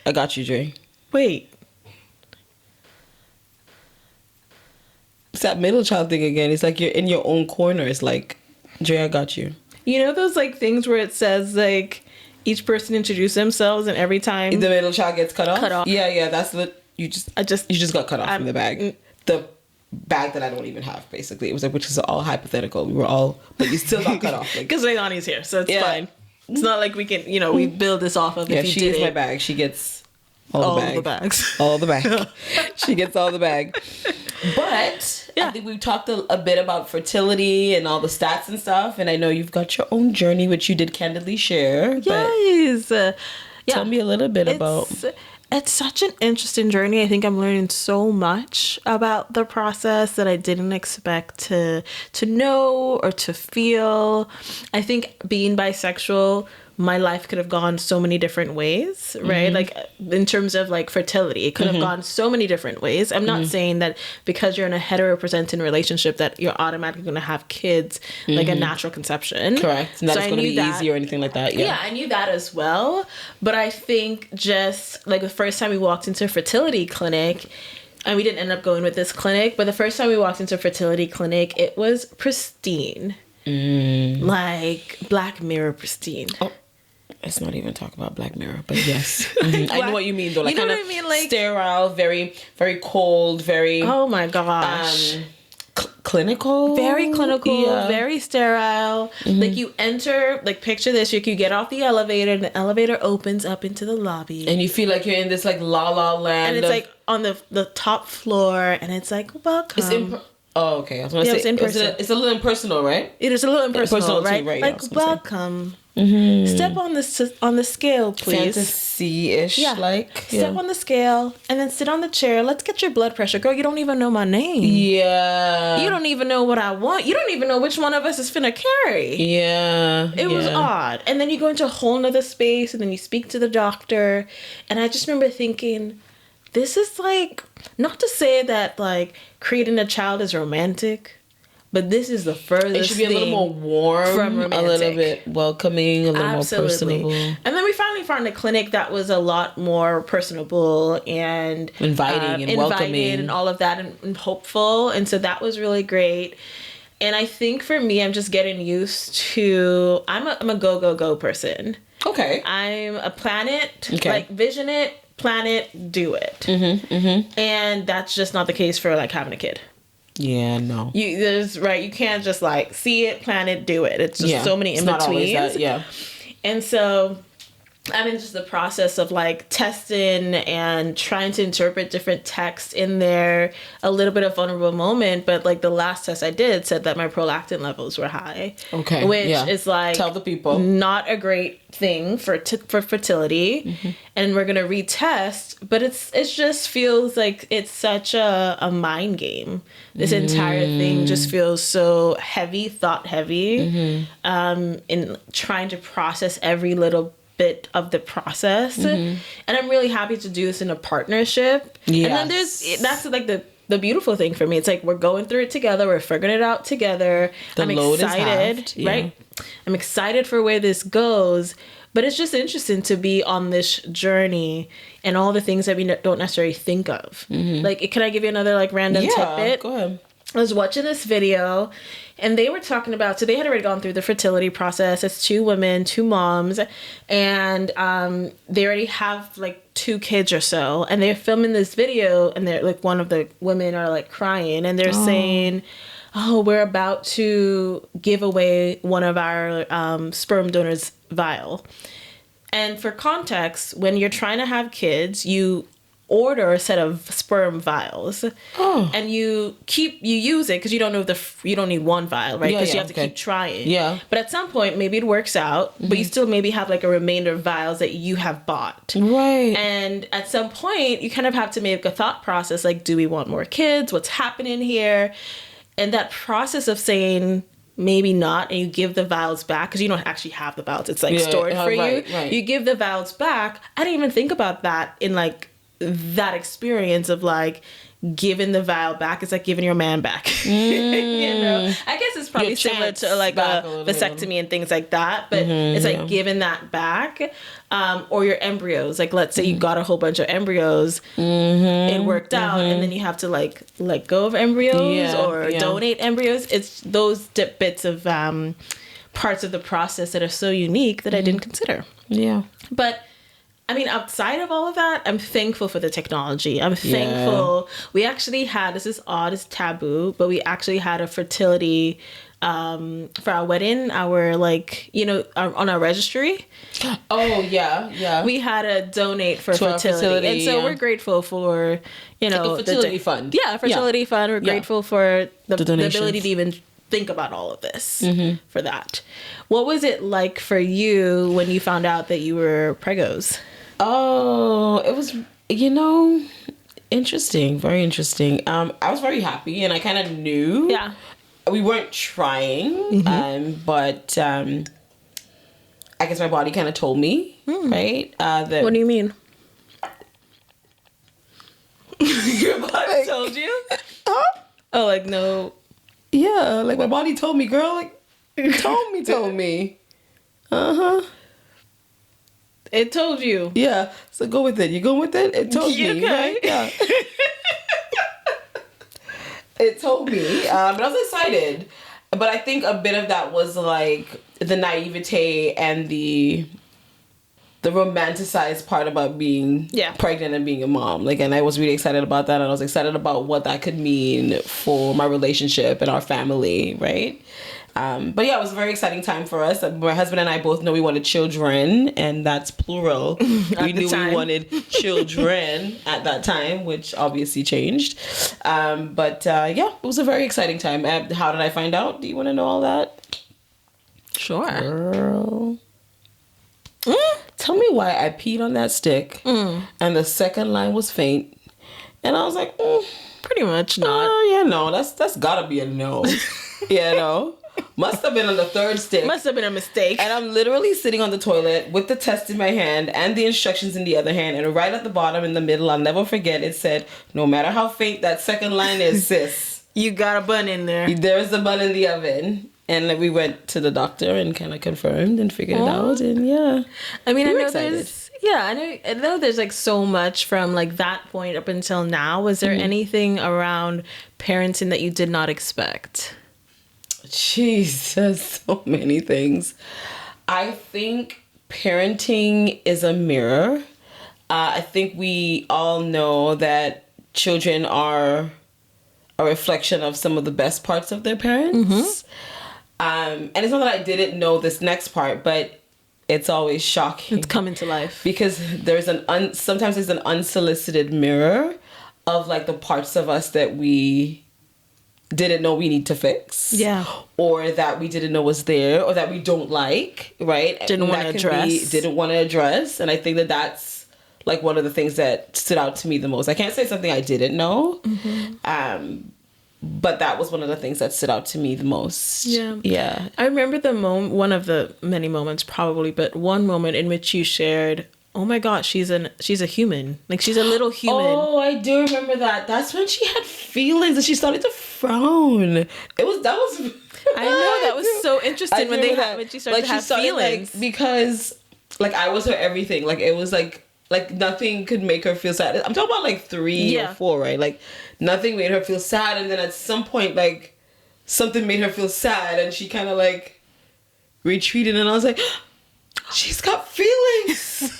I got you, Dre. Wait. It's that middle child thing again. It's like you're in your own corner. It's like, Dre, I got you. You know those like things where it says like each person introduce themselves and every time the middle child gets cut off? Cut off. Yeah, that's you just got cut off from the bag. The bag that I don't even have, basically. It was like, which is all hypothetical. We were all, but you still got cut off. Because like, Leilani's here, so it's fine. It's not like we can, we build this off of. Yeah, if you she did is it. my bag. She gets all the bags. All the bag. She gets all the bag. But I think we've talked a bit about fertility and all the stats and stuff. And I know you've got your own journey, which you did candidly share. Yes. Tell me a little bit about... It's such an interesting journey. I think I'm learning so much about the process that I didn't expect to know or to feel. I think being bisexual, my life could have gone so many different ways, right? Like in terms of like fertility, it could have gone so many different ways. I'm not saying that because you're in a heteropresenting relationship that you're automatically going to have kids, like a natural conception. Correct. And that's going to be easy or anything like that. Yeah, I knew that as well. But I think just like the first time we walked into a fertility clinic, and we didn't end up going with this clinic, but the first time we walked into a fertility clinic, it was pristine. Like Black Mirror pristine. Oh. Let's not even talk about Black Mirror, but yes. I know what you mean, though. Like, you know what I mean? Like sterile, very, very cold, very... Oh, my gosh. Clinical? Very clinical, very sterile. Like, you enter... Like, picture this. You get off the elevator, and the elevator opens up into the lobby. And you feel like you're in this, like, la-la land. And it's, like, on the top floor, and it's, like, welcome. Oh, okay. I was going to say... It's a little impersonal, right? It is a little impersonal, right? Too, right? Like, welcome. Step on the scale, please. Fantasy-ish, Step on the scale and then sit on the chair. Let's get your blood pressure. Girl, you don't even know my name. Yeah. You don't even know what I want. You don't even know which one of us is finna carry. Yeah. It was odd. And then you go into a whole nother space and then you speak to the doctor. And I just remember thinking, this is like, not to say that like creating a child is romantic, but this is the furthest. It should be a little more warm, from romantic. A little bit welcoming, a little more personable. And then we finally found a clinic that was a lot more personable and inviting and welcoming and all of that and hopeful. And so that was really great. And I think for me, I'm just getting used to. I'm a go person. Okay. I'm a plan it, like vision it, plan it, do it. And that's just not the case for like having a kid. Yeah, no. You can't just like see it, plan it, do it. It's just so many in betweens. Yeah. And so I'm in just the process of like testing and trying to interpret different texts in there. A little bit of vulnerable moment, but like the last test I did said that my prolactin levels were high. Okay, which is like tell the people not a great thing for fertility. And we're gonna retest, but it just feels like it's such a mind game. This entire thing just feels so heavy, thought heavy, in trying to process every little bit of the process. And I'm really happy to do this in a partnership. Yes. And then that's like the beautiful thing for me. It's like we're going through it together, we're figuring it out together. I'm excited, right? I'm excited for where this goes. But it's just interesting to be on this journey and all the things that we don't necessarily think of. Like, can I give you another like random tidbit? Go ahead. I was watching this video and they were talking about, so they had already gone through the fertility process. It's 2 women, 2 moms, and they already have like 2 kids or so. And they're filming this video and they're like, one of the women are like crying and they're saying, oh, we're about to give away one of our sperm donors' vial. And for context, when you're trying to have kids, you order a set of sperm vials and you use it because you don't know you don't need one vial, right? Because you have to keep trying. But at some point maybe it works out, but you still maybe have like a remainder of vials that you have bought, right? And at some point you kind of have to make a thought process, like, do we want more kids? What's happening here? And that process of saying maybe not, and you give the vials back because you don't actually have the vials, it's like stored for you. You give the vials back. I didn't even think about that in like that experience of like giving the vial back. It's like giving your man back. You know, I guess it's probably similar to like a vasectomy and things like that, but it's like giving that back. Or your embryos, like let's say you got a whole bunch of embryos, it worked out, and then you have to like let go of embryos or donate embryos. It's those bits of parts of the process that are so unique that I didn't consider. But I mean, outside of all of that, I'm thankful for the technology. I'm thankful. We actually had, this is odd, it's taboo, but we actually had a fertility for our wedding, our like, you know, on our registry. We had to donate for fertility. And so we're grateful for, you know, like a fertility fund. Fertility fund. We're grateful for the ability to even think about all of this for that. What was it like for you when you found out that you were pregos? Oh, it was, you know, interesting. Very interesting. I was very happy and I kind of knew. We weren't trying, but I guess my body kind of told me, right? That what do you mean? Your body told you? Oh, like no. Yeah, like my body told me, girl. Like, told me. It told you. Yeah. So go with it. You go with it? It told me. Okay. Right? Yeah. It told me. But I was excited. But I think a bit of that was like the naivete and the romanticized part about being pregnant and being a mom. Like, and I was really excited about that. And I was excited about what that could mean for my relationship and our family, right? But yeah, it was a very exciting time for us. My husband and I both know we wanted children, and that's plural. We knew we wanted children at that time, which obviously changed. But yeah, it was a very exciting time. How did I find out? Do you want to know all that? Sure. Girl. Tell me why I peed on that stick and the second line was faint. And I was like, pretty much not. Yeah, no, that's gotta be a no. You know? Must have been on the third stick. Must have been a mistake. And I'm literally sitting on the toilet with the test in my hand and the instructions in the other hand. And right at the bottom in the middle, I'll never forget, it said, no matter how faint that second line is, sis. You got a bun in there. There's a bun in the oven. And we went to the doctor and kind of confirmed and figured it out. And yeah. I mean, I know there's... Yeah, I know there's like so much from like that point up until now. Was there anything around parenting that you did not expect? Jesus, so many things. I think parenting is a mirror. I think we all know that children are a reflection of some of the best parts of their parents. And it's not that I didn't know this next part, but it's always shocking. It's coming to life. Because there's sometimes there's an unsolicited mirror of like the parts of us that we didn't know we need to fix. Yeah. Or that we didn't know was there, or that we don't like, right? Didn't want to address. And I think that that's like one of the things that stood out to me the most. I can't say something I didn't know. But that was one of the things that stood out to me the most. Yeah. Yeah. I remember one of the many moments probably, but one moment in which you shared, oh my God, she's a human. Like, she's a little human. Oh, I do remember that. That's when she had feelings and she started to frown. That was I know, that was so interesting when she started to have feelings. Like, because like I was her everything. Like, it was like nothing could make her feel sad. I'm talking about like 3 or 4, right? Like, nothing made her feel sad, and then at some point, like, something made her feel sad, and she kind of like retreated, and I was like, she's got feelings.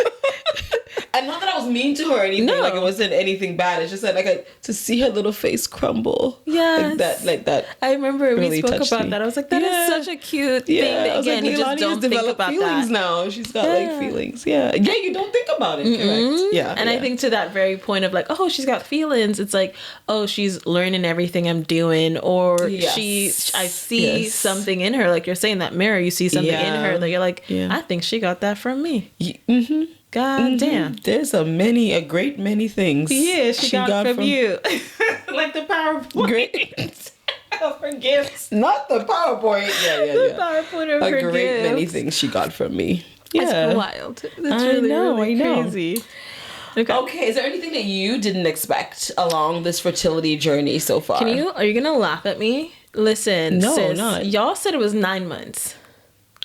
And not that I was mean to her or anything. No. Like, it wasn't anything bad. It's just that, like, to see her little face crumble. Yes. Like that. I remember really we spoke about that. I was like, that is such a cute thing. That, again, you just don't think about feelings that. now. She's got, like, feelings. Yeah. Yeah, you don't think about it. Correct. Yeah. And I think to that very point of, like, oh, she's got feelings. It's like, oh, she's learning everything I'm doing. Or I see something in her. Like you're saying, that mirror, you see something in her that you're like, I think she got that from me. Mm-hmm. God damn. There's a great many things. Yeah, she got from you. Like the PowerPoint. Great. Of her gifts. Not the PowerPoint. Yeah. The PowerPoint of her gifts. A great many things she got from me. Yeah. That's wild. That's really crazy. Okay, is there anything that you didn't expect along this fertility journey so far? Are you going to laugh at me? Listen, no, sis, not. Y'all said it was 9 months.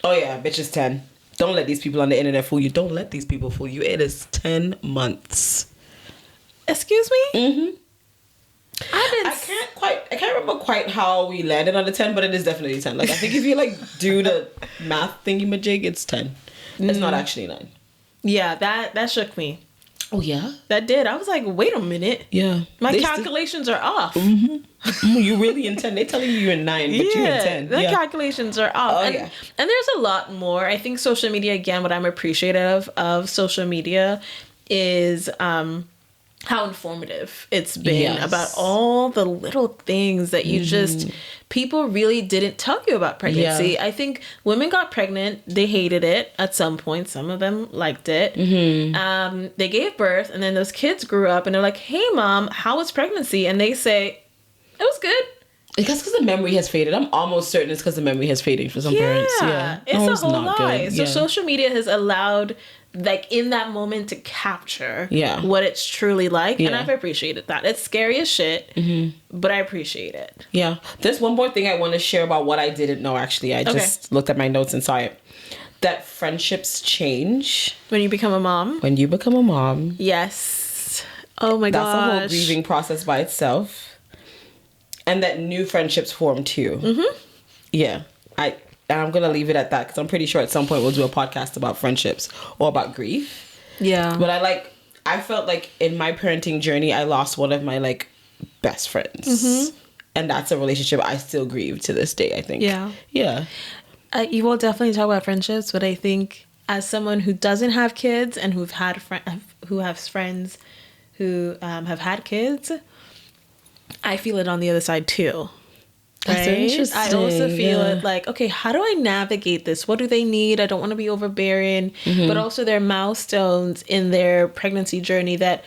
Oh yeah, bitch, it's 10. Don't let these people on the internet fool you. Don't let these people fool you. It is 10 months. Excuse me? Mm-hmm. I can't remember quite how we landed on the 10, but it is definitely 10. Like, I think if you like do the math thingy majig, it's 10. It's not actually 9. Yeah, that shook me. Oh yeah? That did. I was like, wait a minute. Yeah. My calculations are off. Mm-hmm. You really in 10. They're telling you you're in 9, but you're in 10. The calculations are off. Oh, and there's a lot more. I think social media, again, what I'm appreciative of social media is how informative it's been about all the little things that you just... People really didn't tell you about pregnancy. I think women got pregnant. They hated it at some point. Some of them liked it. They gave birth, and then those kids grew up, and they're like, hey, Mom, how was pregnancy? And they say, it was good. Because the memory has faded. I'm almost certain it's because the memory has faded for some parents. Yeah, it's a whole lie. So social media has allowed, like, in that moment to capture what it's truly like. And I've appreciated that. It's scary as shit, but I appreciate it. Yeah. There's one more thing I want to share about what I didn't know, actually. I just looked at my notes and saw it. That friendships change. When you become a mom? When you become a mom. Yes. Oh my gosh. That's a whole grieving process by itself. And that new friendships form too. Yeah. And I'm going to leave it at that because I'm pretty sure at some point we'll do a podcast about friendships or about grief. Yeah. But I felt like in my parenting journey, I lost one of my like best friends. And that's a relationship I still grieve to this day, I think. Yeah. Yeah. You will definitely talk about friendships, but I think as someone who doesn't have kids and who has friends who have had kids, I feel it on the other side too. That's interesting. I also feel it like, okay, how do I navigate this? What do they need? I don't want to be overbearing, but also there are milestones in their pregnancy journey that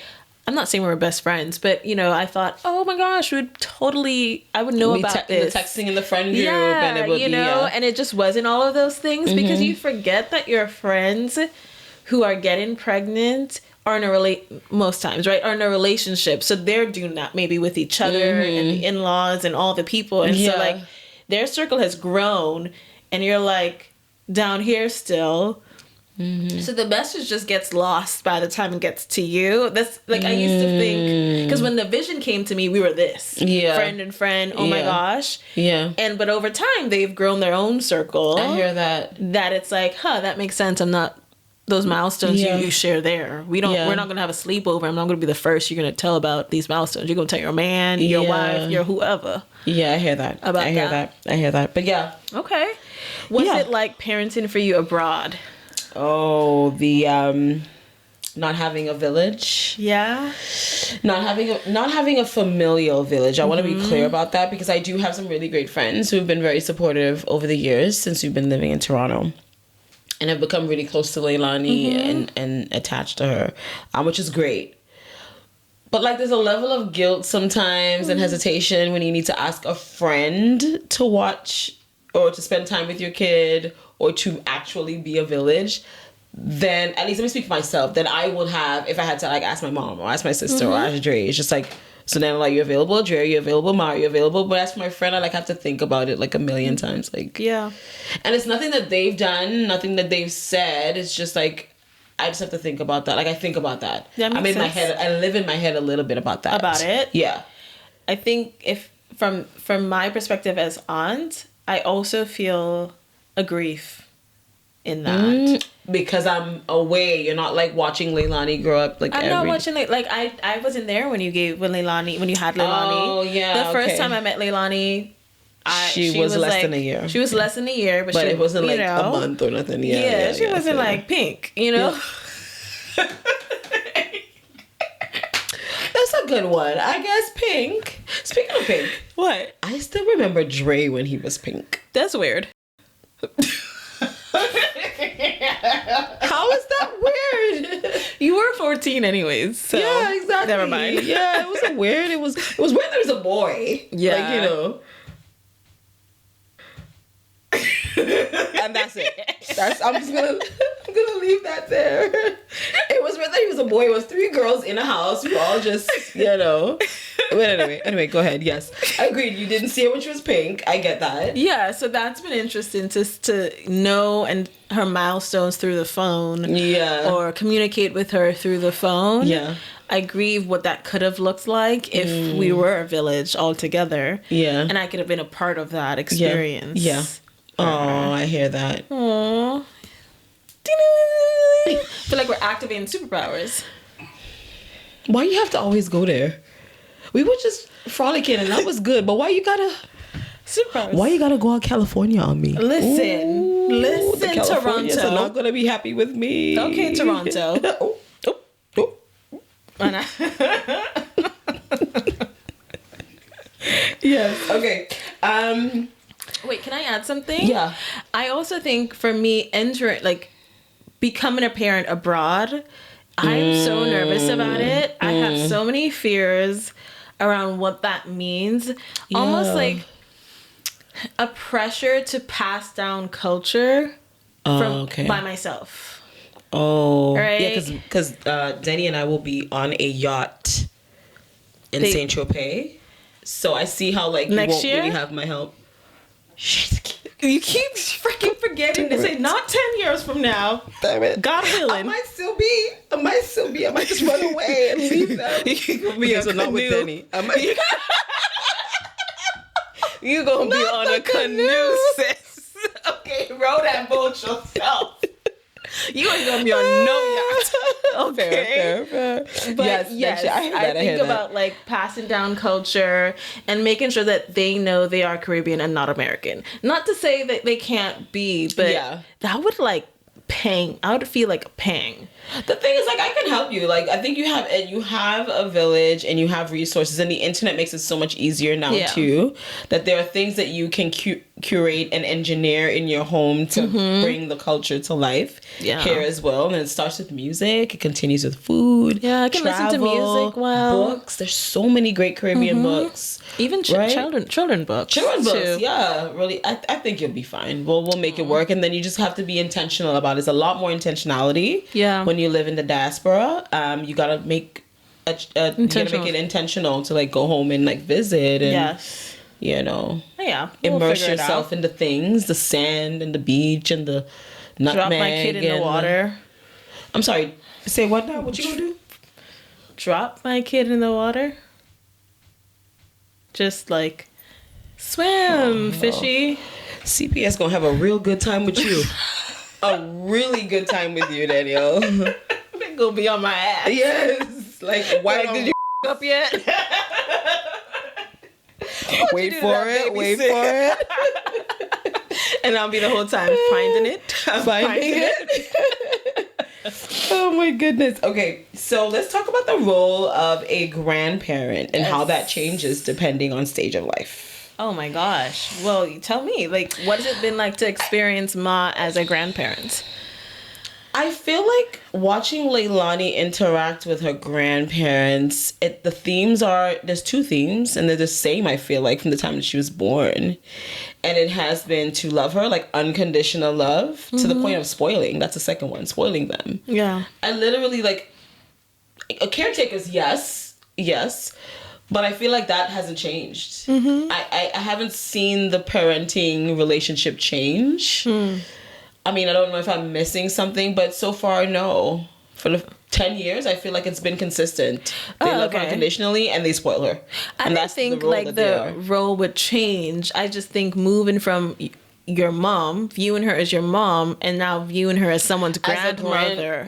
I'm not saying we're best friends, but you know, I thought, oh my gosh, I would know about this. The texting in the friend group, and it would be, and it just wasn't all of those things because you forget that your friends who are getting pregnant are in a relationship, so they're doing that maybe with each other and the in-laws and all the people, and so like their circle has grown, and you're like down here still. So the message just gets lost by the time it gets to you. That's like I used to think, because when the vision came to me, we were this friend and friend. Oh my gosh, but over time they've grown their own circle. I hear that it's like, that makes sense. I'm not. Those milestones you share there. We're not gonna have a sleepover. I'm not gonna be the first you're gonna tell about these milestones. You're gonna tell your man, your wife, your whoever. Yeah, I hear that. I hear that. But yeah. Okay. What's it like parenting for you abroad? Oh, the not having a village. Yeah. Not having a familial village. I want to be clear about that because I do have some really great friends who have been very supportive over the years since we've been living in Toronto. And have become really close to Leilani and attached to her, which is great. But like, there's a level of guilt sometimes and hesitation when you need to ask a friend to watch or to spend time with your kid or to actually be a village. Then, at least let me speak for myself, then I would have, if I had to like ask my mom or ask my sister or ask Dre, it's just like, so then I'm like, you available? Dre, are you available? Ma, are you available? But as for my friend, I like have to think about it like a million times. Like, yeah. And it's nothing that they've done, nothing that they've said. It's just like, I just have to think about that. Like, I think about that. That makes my head, I live in my head a little bit about that. About it? Yeah. I think if, from my perspective as aunt, I also feel a grief in that. Because I'm away. You're not like watching Leilani grow up. Like, I'm not watching it. Like, I wasn't there when you had Leilani. Oh, yeah. The first time I met Leilani, she was less than a year. She was less than a year, but it wasn't like a month or nothing. Yeah, she wasn't like pink, you know? Yeah. That's a good one. I guess pink. Speaking of pink. What? I still remember Dre when he was pink. That's weird. How is that weird? You were 14 anyways, so yeah, exactly. Never mind. Yeah, it was weird. It was weird there was a boy. Yeah. Like, you know. And that's it. I'm gonna leave that there. It was weird that he was a boy. It was 3 girls in a house. We all just, you know. But anyway, go ahead. Yes, I agreed. You didn't see her when she was pink. I get that. Yeah, so that's been interesting to know and her milestones through the phone. Yeah. Or communicate with her through the phone. Yeah. I grieve what that could have looked like if we were a village all together. Yeah. And I could have been a part of that experience. Yeah. Oh, I hear that. Aww. I feel like we're activating superpowers. Why you have to always go there? We were just frolicking and that was good, but why you gotta superpowers? Why you gotta go out California on me? Listen, the Californians Toronto. are not gonna be happy with me. Okay, Toronto. Yes. Okay. Wait, can I add something? Yeah. I also think for me, becoming a parent abroad, I'm so nervous about it. I have so many fears around what that means. Yeah. Almost like a pressure to pass down culture by myself. Oh, right? Yeah, because Denny and I will be on a yacht in Saint Tropez. So I see how like next you won't year? really have my help. You keep freaking forgetting to say not 10 years from now. Damn it. God willing. I might still be. I might just run away and leave them. Not with Denny. You gonna be on a canoe, sis. Okay, row that boat yourself. You ain't gonna be on no yacht. Okay. Fair. But yes, I think about like passing down culture and making sure that they know they are Caribbean and not American. Not to say that they can't be, but that would like pang. I would feel like a pang. The thing is, like, I can help you. Like, I think you have a village and you have resources, and the internet makes it so much easier now too. That there are things that you can curate and engineer in your home to bring the culture to life here as well. And it starts with music. It continues with food. Yeah, I can listen to music. Wow, books. There's so many great Caribbean books. Even children books. Children books. Yeah, really. I think you'll be fine. We'll make it work, and then you just have to be intentional about it. It's a lot more intentionality. Yeah. When you live in the diaspora, you gotta make it intentional to like go home and like visit and you know immerse yourself in the things, the sand and the beach and the nutmeg. Drop my kid in the water. I'm sorry. Say what now? What you gonna do? Drop my kid in the water. Just like swim, fishy. CPS gonna have a real good time with you. A really good time with you, Danielle. They're gonna be on my ass. Yes. Like, why did you up yet? Wait for it. And I'll be the whole time finding it. Finding it. Oh my goodness. Okay, so let's talk about the role of a grandparent and how that changes depending on stage of life. Oh my gosh. Well, tell me, like, what has it been like to experience Ma as a grandparent? I feel like watching Leilani interact with her grandparents, the themes are, there's two themes, and they're the same, I feel like, from the time that she was born. And it has been to love her, like unconditional love, to the point of spoiling. That's the second one, spoiling them. Yeah. I literally, like, caretakers, yes, but I feel like that hasn't changed. I haven't seen the parenting relationship change. I mean, I don't know if I'm missing something, but so far, no. For the 10 years, I feel like it's been consistent. They love her unconditionally, and they spoil her. I don't think like the role would change. I just think moving from your mom, viewing her as your mom, and now viewing her as someone's grandmother.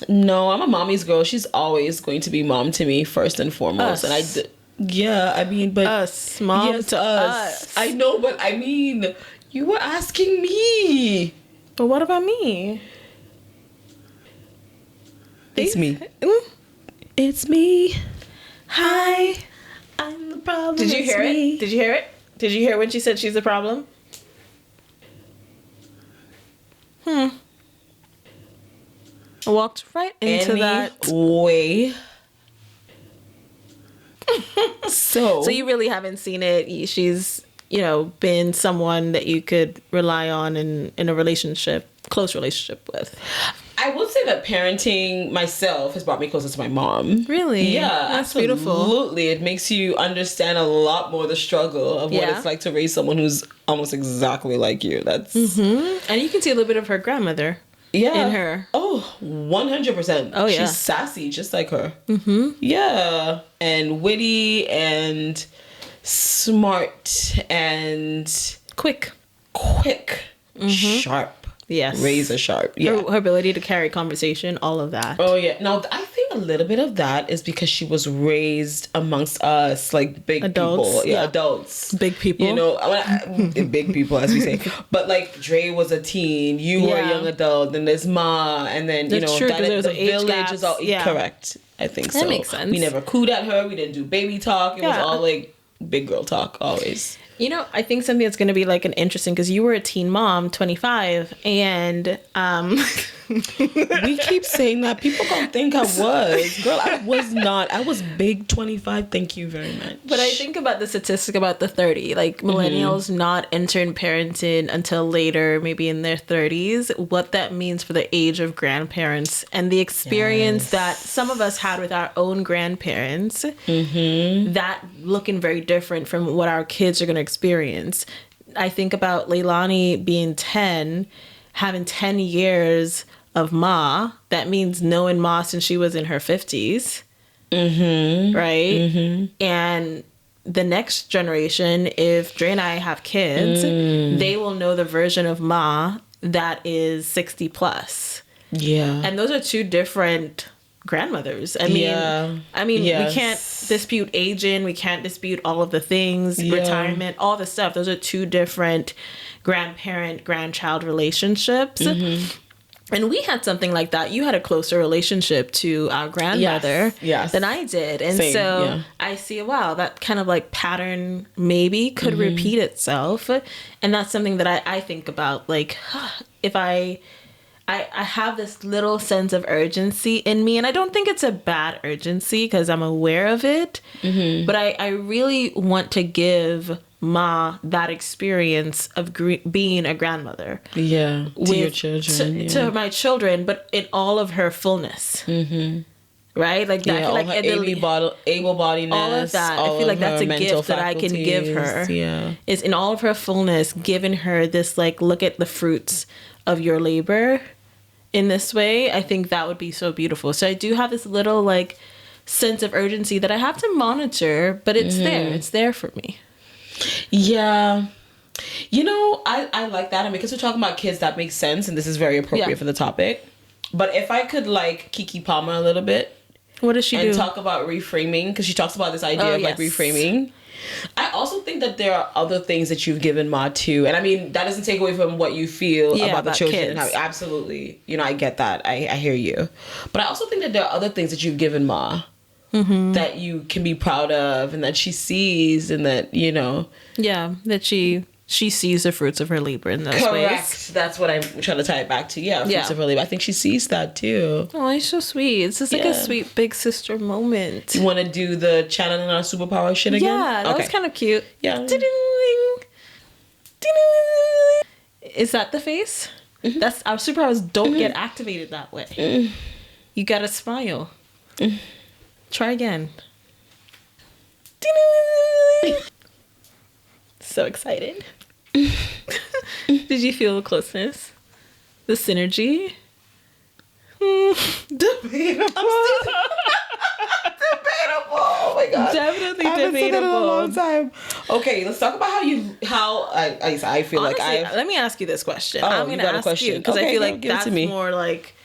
No, I'm a mommy's girl. She's always going to be mom to me first and foremost. Us. And I mean, but Us, mom yes, to us. I know, but I mean, you were asking me. But what about me? It's me. It's me. Hi. I'm the problem. Did you hear it? Did you hear it? Did you hear when she said she's the problem? I walked right into that way. So you really haven't seen it. She's, been someone that you could rely on in a relationship, close relationship with. I will say that parenting myself has brought me closer to my mom. Really? Yeah, that's absolutely. beautiful. It makes you understand a lot more the struggle of what it's like to raise someone who's almost exactly like you. That's And you can see a little bit of her grandmother. Yeah. In her. Oh, 100%. Oh, yeah. She's sassy, just like her. Yeah. And witty and smart and quick. Sharp. Yes. Razor sharp. Yeah. Her ability to carry conversation, all of that. Oh, yeah. Now, I think a little bit of that is because she was raised amongst us, like big adults. people. Yeah, adults. Big people. Big people, as we say. But like, Dre was a teen, you were a young adult, then there's Ma, and then, That's true, the village gaps. is all correct. I think so. That makes sense. We never cooed at her. We didn't do baby talk. It was all like big girl talk always. I think something that's going to be like an interesting, because you were a teen mom, 25, and we keep saying that. People gonna think I was. Girl, I was not. I was big 25. Thank you very much. But I think about the statistic about the 30, like millennials not entering parenting until later, maybe in their 30s, what that means for the age of grandparents and the experience that some of us had with our own grandparents, that looking very different from what our kids are going to experience. I think about Leilani being 10, having 10 years of Ma. That means knowing Ma since she was in her 50s. Right? And the next generation, if Dre and I have kids, they will know the version of Ma that is 60 plus. Yeah. And those are two different grandmothers. I mean, we can't dispute aging. We can't dispute all of the things, retirement, all the stuff. Those are two different grandparent-grandchild relationships. And we had something like that. You had a closer relationship to our grandmother than I did. And I see, wow, that kind of like pattern maybe could repeat itself. And that's something that I think about. Like, if I have this little sense of urgency in me, and I don't think it's a bad urgency because I'm aware of it, but I really want to give Ma that experience of being a grandmother. Yeah, to your children. To my children, but in all of her fullness. Right? Like that. Yeah, all her able-bodiedness. All of that. I feel like that's a gift that I can give her. Yeah. Is in all of her fullness, giving her this, like, look at the fruits of your labor in this way. I think that would be so beautiful. So I do have this little, like, sense of urgency that I have to monitor, but it's there. It's there for me. Yeah. I like that. And because we're talking about kids, that makes sense. And this is very appropriate for the topic. But if I could, like, Kiki Palmer a little bit. What does she do? And talk about reframing, because she talks about this idea of like reframing. I also think that there are other things that you've given Ma too, and I mean that doesn't take away from what you feel about the children. And how, absolutely, you know, I get that. I hear you, but I also think that there are other things that you've given Ma that you can be proud of, and that she sees, and that, you know, that she sees the fruits of her labor in those ways. That's what I'm trying to tie it back to. Fruits of her labor. I think she sees that too. Oh, it's so sweet. It's just like a sweet big sister moment. You want to do the channeling our superpower shit again? Yeah, that was kind of cute. Yeah. Is that the face? That's our superpowers don't get activated that way. You gotta smile. Try again. So excited. Did you feel the closeness? The synergy? Debatable. Oh my god. Definitely I haven't debatable. said that in a long time. Okay, let's talk about how I feel. Honestly, like let me ask you this question. Oh, I'm gonna ask you because I feel like that's more like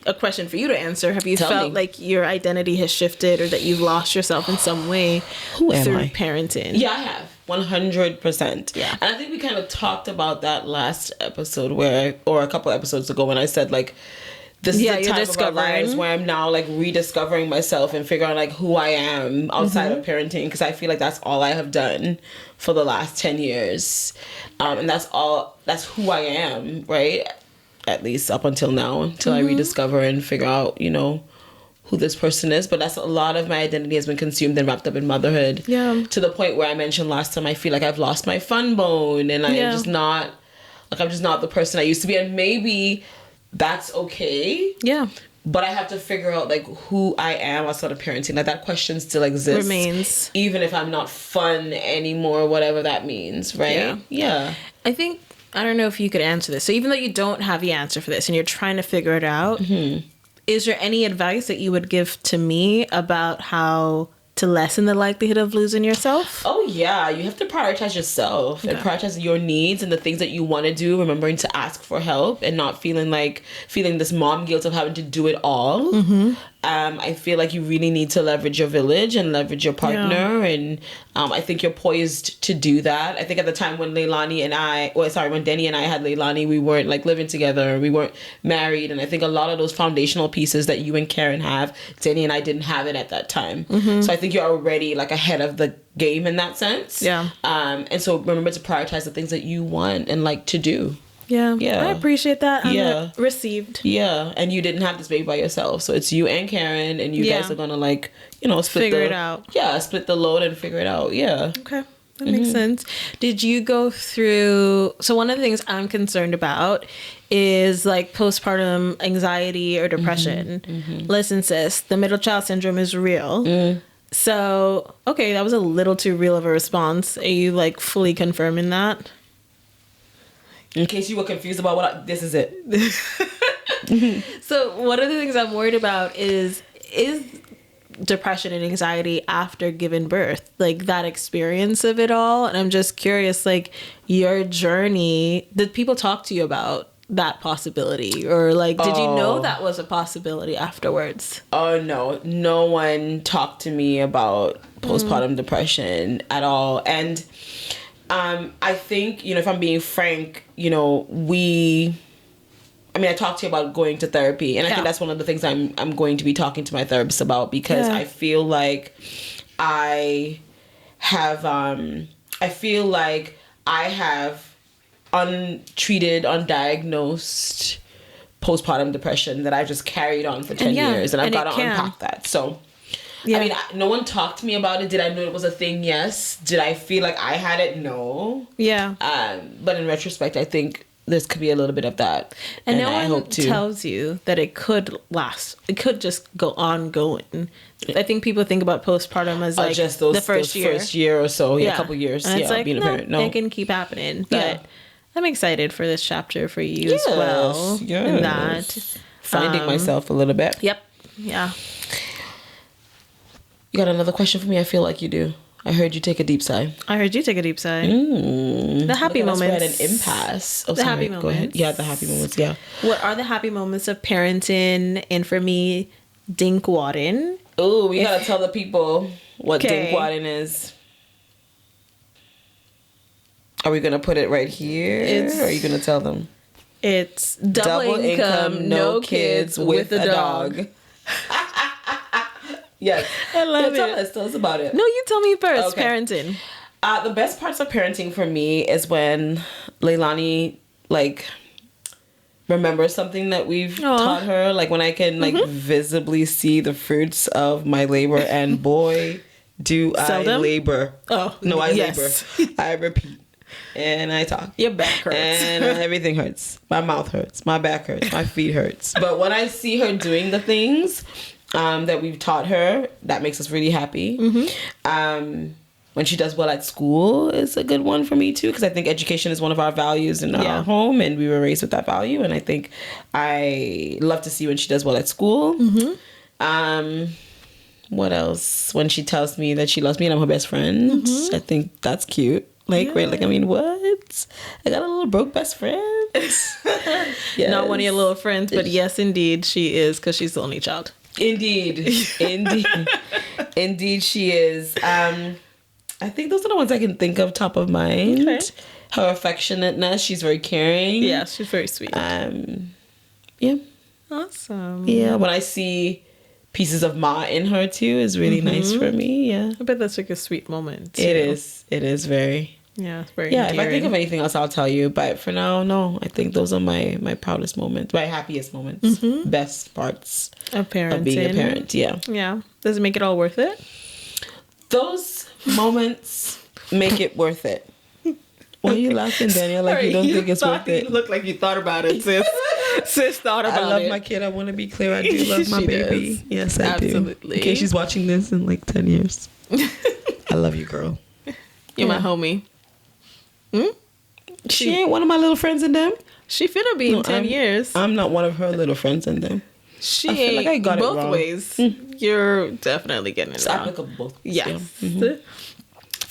a question for you to answer. Have you felt like your identity has shifted, or that you've lost yourself in some way through parenting? Yeah, I have. 100%. Yeah. And I think we kind of talked about that last episode or a couple episodes ago, when I said like, this is the time of our lives where I'm now like rediscovering myself and figuring out like who I am outside of parenting, because I feel like that's all I have done for the last 10 years. And that's who I am, right? At least up until now, until I rediscover and figure out, you know, who this person is. But that's a lot of my identity has been consumed and wrapped up in motherhood. Yeah. To the point where I mentioned last time, I feel like I've lost my fun bone, and I'm just not the person I used to be. And maybe that's okay. Yeah. But I have to figure out like who I am outside of parenting. Like that question still exists. Remains. Even if I'm not fun anymore, whatever that means, right? Yeah. I think, I don't know if you could answer this. So even though you don't have the answer for this and you're trying to figure it out, is there any advice that you would give to me about how to lessen the likelihood of losing yourself? Oh yeah, you have to prioritize yourself and prioritize your needs and the things that you want to do, remembering to ask for help and not feeling this mom guilt of having to do it all. I feel like you really need to leverage your village and leverage your partner, and I think you're poised to do that. I think at the time when when Denny and I had Leilani, we weren't like living together, we weren't married, and I think a lot of those foundational pieces that you and Karen have, Denny and I didn't have it at that time. So I think you're already like ahead of the game in that sense. Yeah. And so remember to prioritize the things that you want and like to do. Yeah. I appreciate that. Received. Yeah. And you didn't have this baby by yourself. So it's you and Karen, and you guys are going to like, you know, figure it out. Yeah. Split the load and figure it out. Yeah. Okay. That makes sense. Did you go through, so one of the things I'm concerned about is like postpartum anxiety or depression. Listen, sis, the middle child syndrome is real. So, okay, that was a little too real of a response. Are you like fully confirming that? In case you were confused about this is it. So one of the things I'm worried about is depression and anxiety after giving birth, like that experience of it all. And I'm just curious, like your journey, did people talk to you about that possibility, or like did you know that was a possibility afterwards? Oh no one talked to me about postpartum depression at all. And I think, you know, if I'm being frank, you know, I talked to you about going to therapy, and I think that's one of the things I'm going to be talking to my therapist about, because I feel like I have untreated, undiagnosed postpartum depression that I've just carried on for 10 years, and I've got to unpack that. So no one talked to me about it. Did I know it was a thing? Yes. Did I feel like I had it? No. Yeah. But in retrospect, I think this could be a little bit of that. And no one tells you that it could last. It could just go on going. I think people think about postpartum as like just the first year or so. Yeah, a couple years. And it's like, being a parent. No, it can keep happening. But I'm excited for this chapter for you as well. Yes. In that. Finding myself a little bit. Yep. Yeah. You got another question for me? I feel like you do. I heard you take a deep sigh. I heard you take a deep sigh. The happy moments. We're at an impasse. Oh, happy moments. Go ahead. Yeah, the happy moments. Yeah. What are the happy moments of parenting? And for me, Dink Wadden Ooh, we gotta tell the people what Okay. dinkwadding is. Are we gonna put it right here? Or are you gonna tell them? It's double income, no kids with a dog. Yes. I love it. Tell us about it. No, you tell me first. Okay. Parenting. The best parts of parenting for me is when Leilani, like, remembers something that we've taught her. Like, when I can, like, visibly see the fruits of my labor. And boy, do Seldom? I labor. Oh, No, I yes. labor. I repeat. And I talk. Your back hurts. And everything hurts. My mouth hurts. My back hurts. My feet hurts. But when I see her doing the things that we've taught her, that makes us really happy. When she does well at school is a good one for me too, because I think education is one of our values in our home, and we were raised with that value. And I think I love to see when she does well at school. What else? When she tells me that she loves me and I'm her best friend, I think that's cute. Like, right? Like, I mean, what? I got a little broke best friend. Yes. Not one of your little friends, but yes, indeed, she is, because she's the only child. Indeed. Indeed, she is. I think those are the ones I can think of top of mind. Okay. Her affectionateness, she's very caring. Yeah, she's very sweet. Yeah. Awesome. Yeah, when I see pieces of Ma in her too is really nice for me. Yeah. I bet that's like a sweet moment. Too. It is. It is very. Yeah, it's very Yeah, endearing. if I think of anything else, I'll tell you. But for now, no. I think those are my proudest moments, my happiest moments, best parts of parenting. of being a parent. Yeah. Yeah. Does it make it all worth it? Those moments make it worth it. Why are you laughing, Danielle? Like, you don't think it's worth it? You look like you thought about it, sis. Sis thought about it. I love my kid. I want to be clear. I do love my She baby. does. Yes, I Absolutely. do. In case she's watching this in like 10 years. I love you, girl. You're my homie. She ain't one of my little friends in them. She finna be in 10 years. I'm not one of her little friends in them. She I feel ain't like I got it both wrong. ways. You're definitely getting it It's wrong. applicable both. Yes.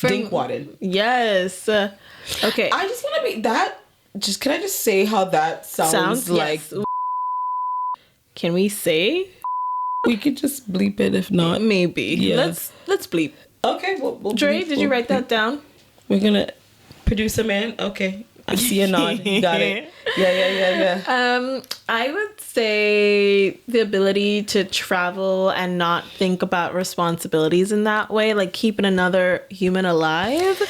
Dinkwadding. Yes. Okay. I just want to be that. Just can I just say how that sounds like? Yes. Can we say? We could just bleep it if not. Maybe. Yeah. Let's bleep. Okay. We'll Dre, bleep, did you write that down? We're gonna producer man. Okay. I see a nod. Got it. Yeah. I would say the ability to travel and not think about responsibilities in that way, like keeping another human alive.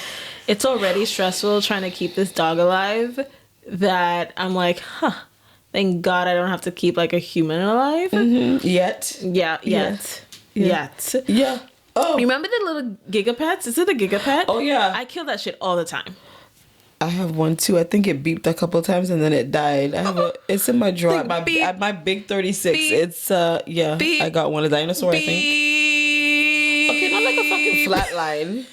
It's already stressful trying to keep this dog alive that I'm like, thank God I don't have to keep like a human alive. Yet. Yet. Yeah. Oh. Remember the little gigapets? Is it a gigapet? Oh yeah. I kill that shit all the time. I have one too. I think it beeped a couple of times and then it died. I have it's in my drawer at my big 36. Beep. It's Beep. I got one, a dinosaur, I think. Okay, not like a fucking flat line.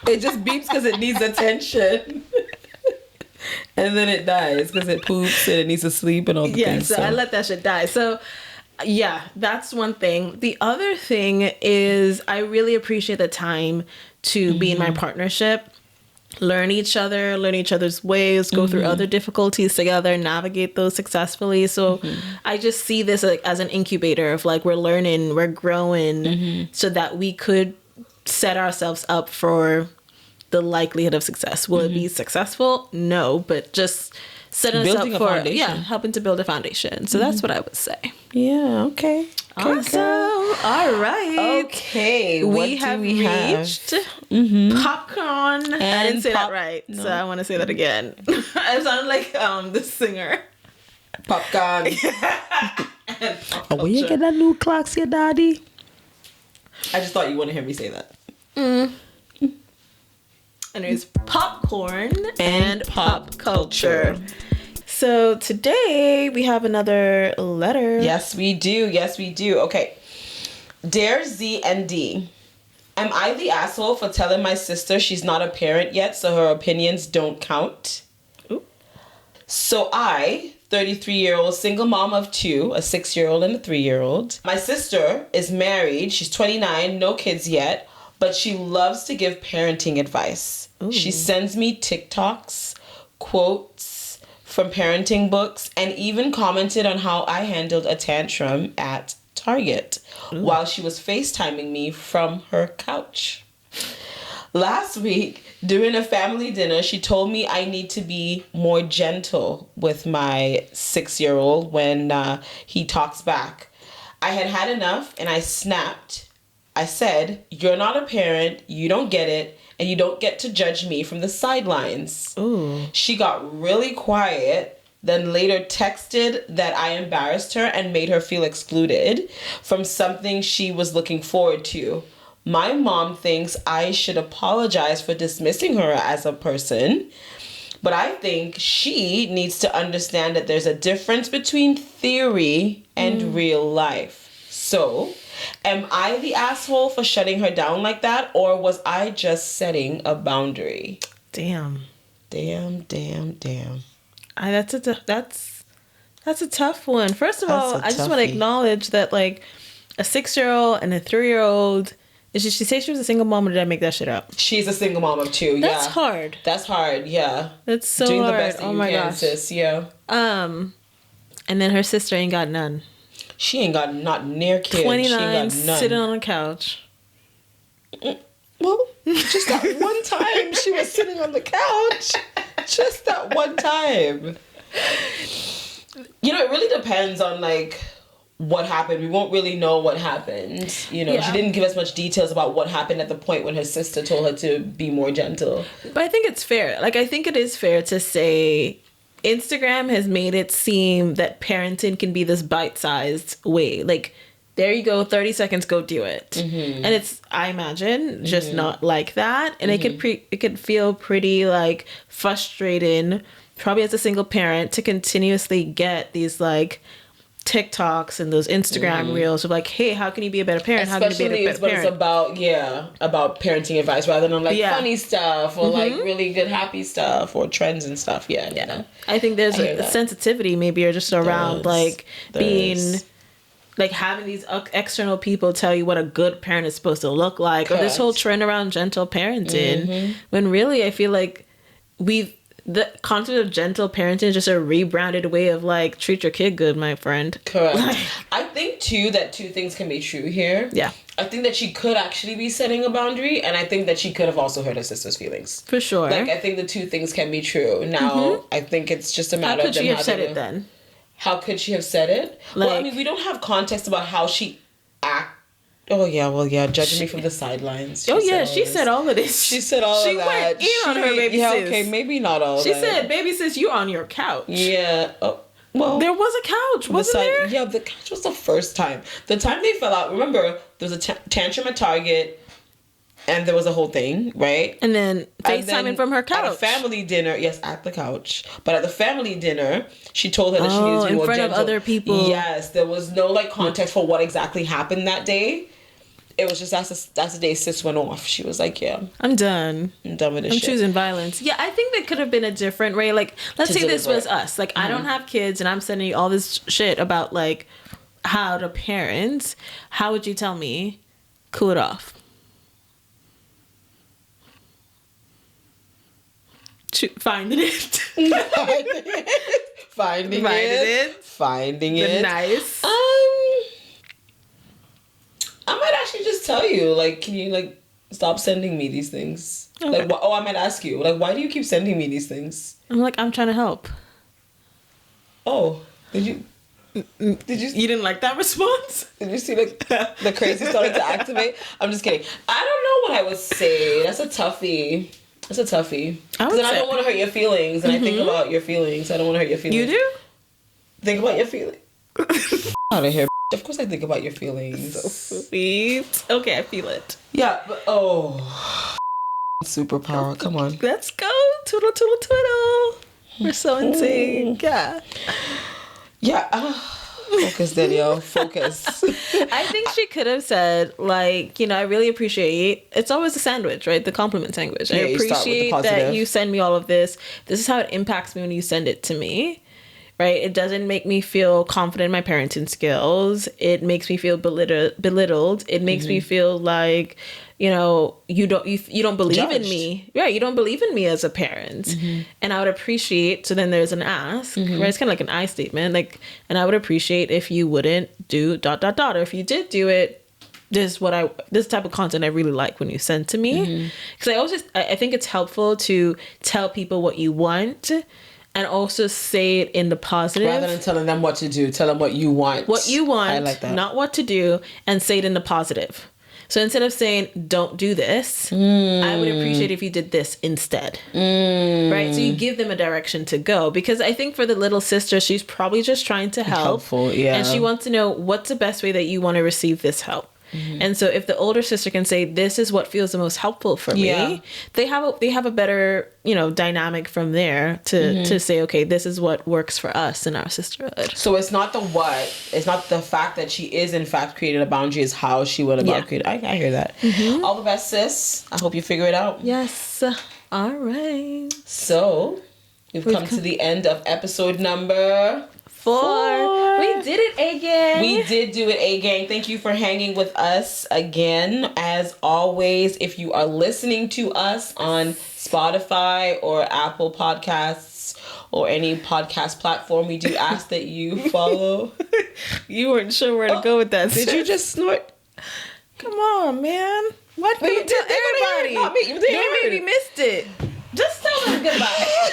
It just beeps because it needs attention. And then it dies because it poops and it needs to sleep and all the things. So I let that shit die. So yeah, that's one thing. The other thing is I really appreciate the time to be in my partnership. Learn each other's ways, go through other difficulties together, navigate those successfully. So I just see this as an incubator of like, we're learning, we're growing so that we could set ourselves up for the likelihood of success. Will it be successful? No, but just setting us up Building a for foundation. helping to build a foundation. So that's what I would say. Yeah, okay. Awesome. All right. Okay. We have reached popcorn. I didn't say that right, so I want to say that again. I sounded like the singer. Popcorn. Where you get that new clocks, your daddy? I just thought you want to hear me say that. And there's popcorn and pop culture. So today we have another letter. Yes, we do. Okay. Dear Z and D, am I the asshole for telling my sister she's not a parent yet, so her opinions don't count? Ooh. So I, 33-year-old single mom of 2, a 6-year-old and a 3-year-old. My sister is married. She's 29, no kids yet, but she loves to give parenting advice. Ooh. She sends me TikToks, quotes from parenting books, and even commented on how I handled a tantrum at Target while she was FaceTiming me from her couch. Last week, during a family dinner, she told me I need to be more gentle with my 6-year-old when he talks back. I had had enough and I snapped. I said, "You're not a parent, you don't get it, and you don't get to judge me from the sidelines." Ooh. She got really quiet, then later texted that I embarrassed her and made her feel excluded from something she was looking forward to. My mom thinks I should apologize for dismissing her as a person, but I think she needs to understand that there's a difference between theory and real life. So, am I the asshole for shutting her down like that, or was I just setting a boundary? Damn. Damn. That's a tough one. First of all, I just want to acknowledge that like a 6-year-old and a 3-year-old. Did she say she was a single mom, or did I make that shit up? She's a single mom of 2. That's hard. That's hard. Yeah. That's so doing hard. The best that oh you my can, gosh. sis. Yeah. And then her sister ain't got none. She ain't got not near kids. 29, she ain't got none. sitting on the couch. Well, just that one time she was sitting on the couch. Just that one time. You know, it really depends on like what happened. We won't really know what happened. You know, she didn't give us much details about what happened at the point when her sister told her to be more gentle. But I think it's fair. Like, I think it is fair to say Instagram has made it seem that parenting can be this bite-sized way. Like, there you go, 30 seconds, go do it. Mm-hmm. And it's, I imagine, just not like that. And it could feel pretty, like, frustrating, probably as a single parent, to continuously get these, like, TikToks and those Instagram reels of like, hey, how can you be a better parent? How can you be a better parent? It's about parenting advice rather than like funny stuff or like really good happy stuff or trends and stuff. Yeah. You know? I think there's a sensitivity maybe, or just around being like having these external people tell you what a good parent is supposed to look like. Correct. Or this whole trend around gentle parenting, when really I feel like the concept of gentle parenting is just a rebranded way of like, treat your kid good, my friend. Correct. I think too that 2 things can be true here. Yeah. I think that she could actually be setting a boundary, and I think that she could have also hurt her sister's feelings. For sure. Like, I think the 2 things can be true. Now, I think it's just a matter of them having... How could she have said it then? How could she have said it? Like, well, I mean, we don't have context about how she acted. Oh, yeah, well, yeah, judging me from the sidelines. She said all of this. She said all of that. She went in on her baby sis. Yeah, okay, maybe not all of that. She said, baby sis, you on your couch. Yeah. Oh, well. There was a couch, wasn't there? Yeah, the couch was the first time. The time they fell out, remember, there was a tantrum at Target, and there was a whole thing, right? And then FaceTiming from her couch. At a family dinner, yes, at the couch. But at the family dinner, she told her that she needed to be more gentle. In front of other people. Yes, there was no, like, context for what exactly happened that day. It was just that's the day sis went off. She was like, yeah. I'm done. I'm done with this shit. I'm choosing violence. Yeah, I think that could have been a different way. Like, let's say this was us. Like, I don't have kids and I'm sending you all this shit about, like, how to parent. How would you tell me? Cool it off. Finding it. Finding it. Nice. I might actually just tell you, like, can you, like, stop sending me these things? Okay. Like, I might ask you, like, why do you keep sending me these things? I'm like, I'm trying to help. Oh, did you? You didn't like that response? Did you see, like, the crazy started to activate? I'm just kidding. I don't know what I would say. That's a toughie. Because I don't want to hurt your feelings, and I think about your feelings. I don't want to hurt your feelings. You do? Think about your feelings. Out of here. Of course I think about your feelings. So sweet. Okay, I feel it. Yeah, but superpower. Come on. Let's go. Twiddle, twiddle, twiddle. We're so in sync. Yeah. Yeah. Focus, Danielle. Focus. I think she could have said, like, you know, I really appreciate, it's always a sandwich, right? The compliment sandwich. Yeah, I appreciate that you send me all of this. This is how it impacts me when you send it to me. right? It doesn't make me feel confident in my parenting skills. It makes me feel belittled. It makes me feel like, you know, you don't believe Judged. in me. Yeah, you don't believe in me as a parent. And I would appreciate, so then there's an ask, right? It's kind of like an I statement. Like, and I would appreciate if you wouldn't do ... Or if you did do it, this type of content I really like when you send to me. Because I think it's helpful to tell people what you want and also say it in the positive. Rather than telling them what to do, tell them what you want. What you want, I like that. not what to do, and say it in the positive. So instead of saying, don't do this, I would appreciate if you did this instead. Right? So you give them a direction to go. Because I think for the little sister, she's probably just trying to help. Helpful, yeah. And she wants to know, what's the best way that you want to receive this help? And so if the older sister can say, this is what feels the most helpful for me, they have a better, you know, dynamic from there to say, okay, this is what works for us in our sisterhood. So it's not the what, it's not the fact that she is in fact created a boundary, is how she would about create. I hear that. All the best, sis. I hope you figure it out. Yes. All right. So we've come to the end of episode number 4. We did it again. We did do it again. Thank you for hanging with us again. As always, if you are listening to us on Spotify or Apple Podcasts or any podcast platform, we do ask that you follow. You weren't sure where to go with that. Did you just snort? Come on, man. What? But you did everybody. Not me. You maybe missed it. Just tell them goodbye.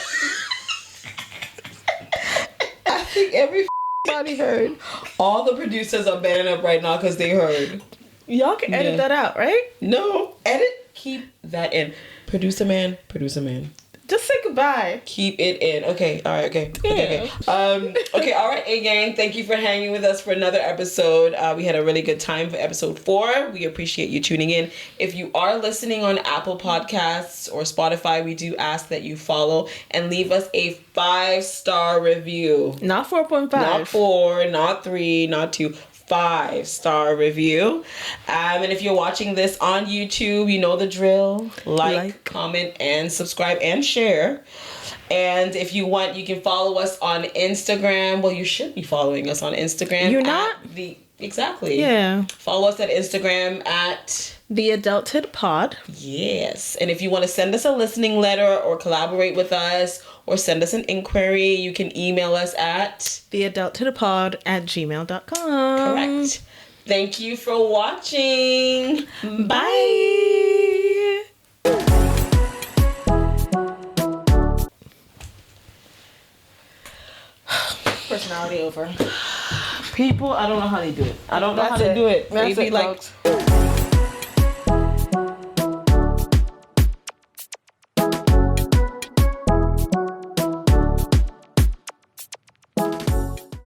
I think everybody heard. All the producers are banding up right now because they heard. Y'all can edit that out, right? No. Edit. Keep that in. Producer man. Just say goodbye. Keep it in. Okay. All right. Okay. Okay. Okay. All right, A-Gang. Thank you for hanging with us for another episode. We had a really good time for episode 4. We appreciate you tuning in. If you are listening on Apple Podcasts or Spotify, we do ask that you follow and leave us a 5-star review. Not 4.5. Not 4, not 3, not 2. 5-star review. And if you're watching this on YouTube, you know the drill. Like, comment, and subscribe and share. And if you want, you can follow us on Instagram. Well, you should be following us on Instagram. You're not? Exactly. Yeah. Follow us at Instagram at The Adulthood Pod. Yes. And if you want to send us a listening letter or collaborate with us or send us an inquiry, you can email us at theadulthoodpod@gmail.com. Correct. Thank you for watching. Bye. Personality over. People, I don't know how they do it. I don't know That's how to it. do it. That's Maybe it, like folks.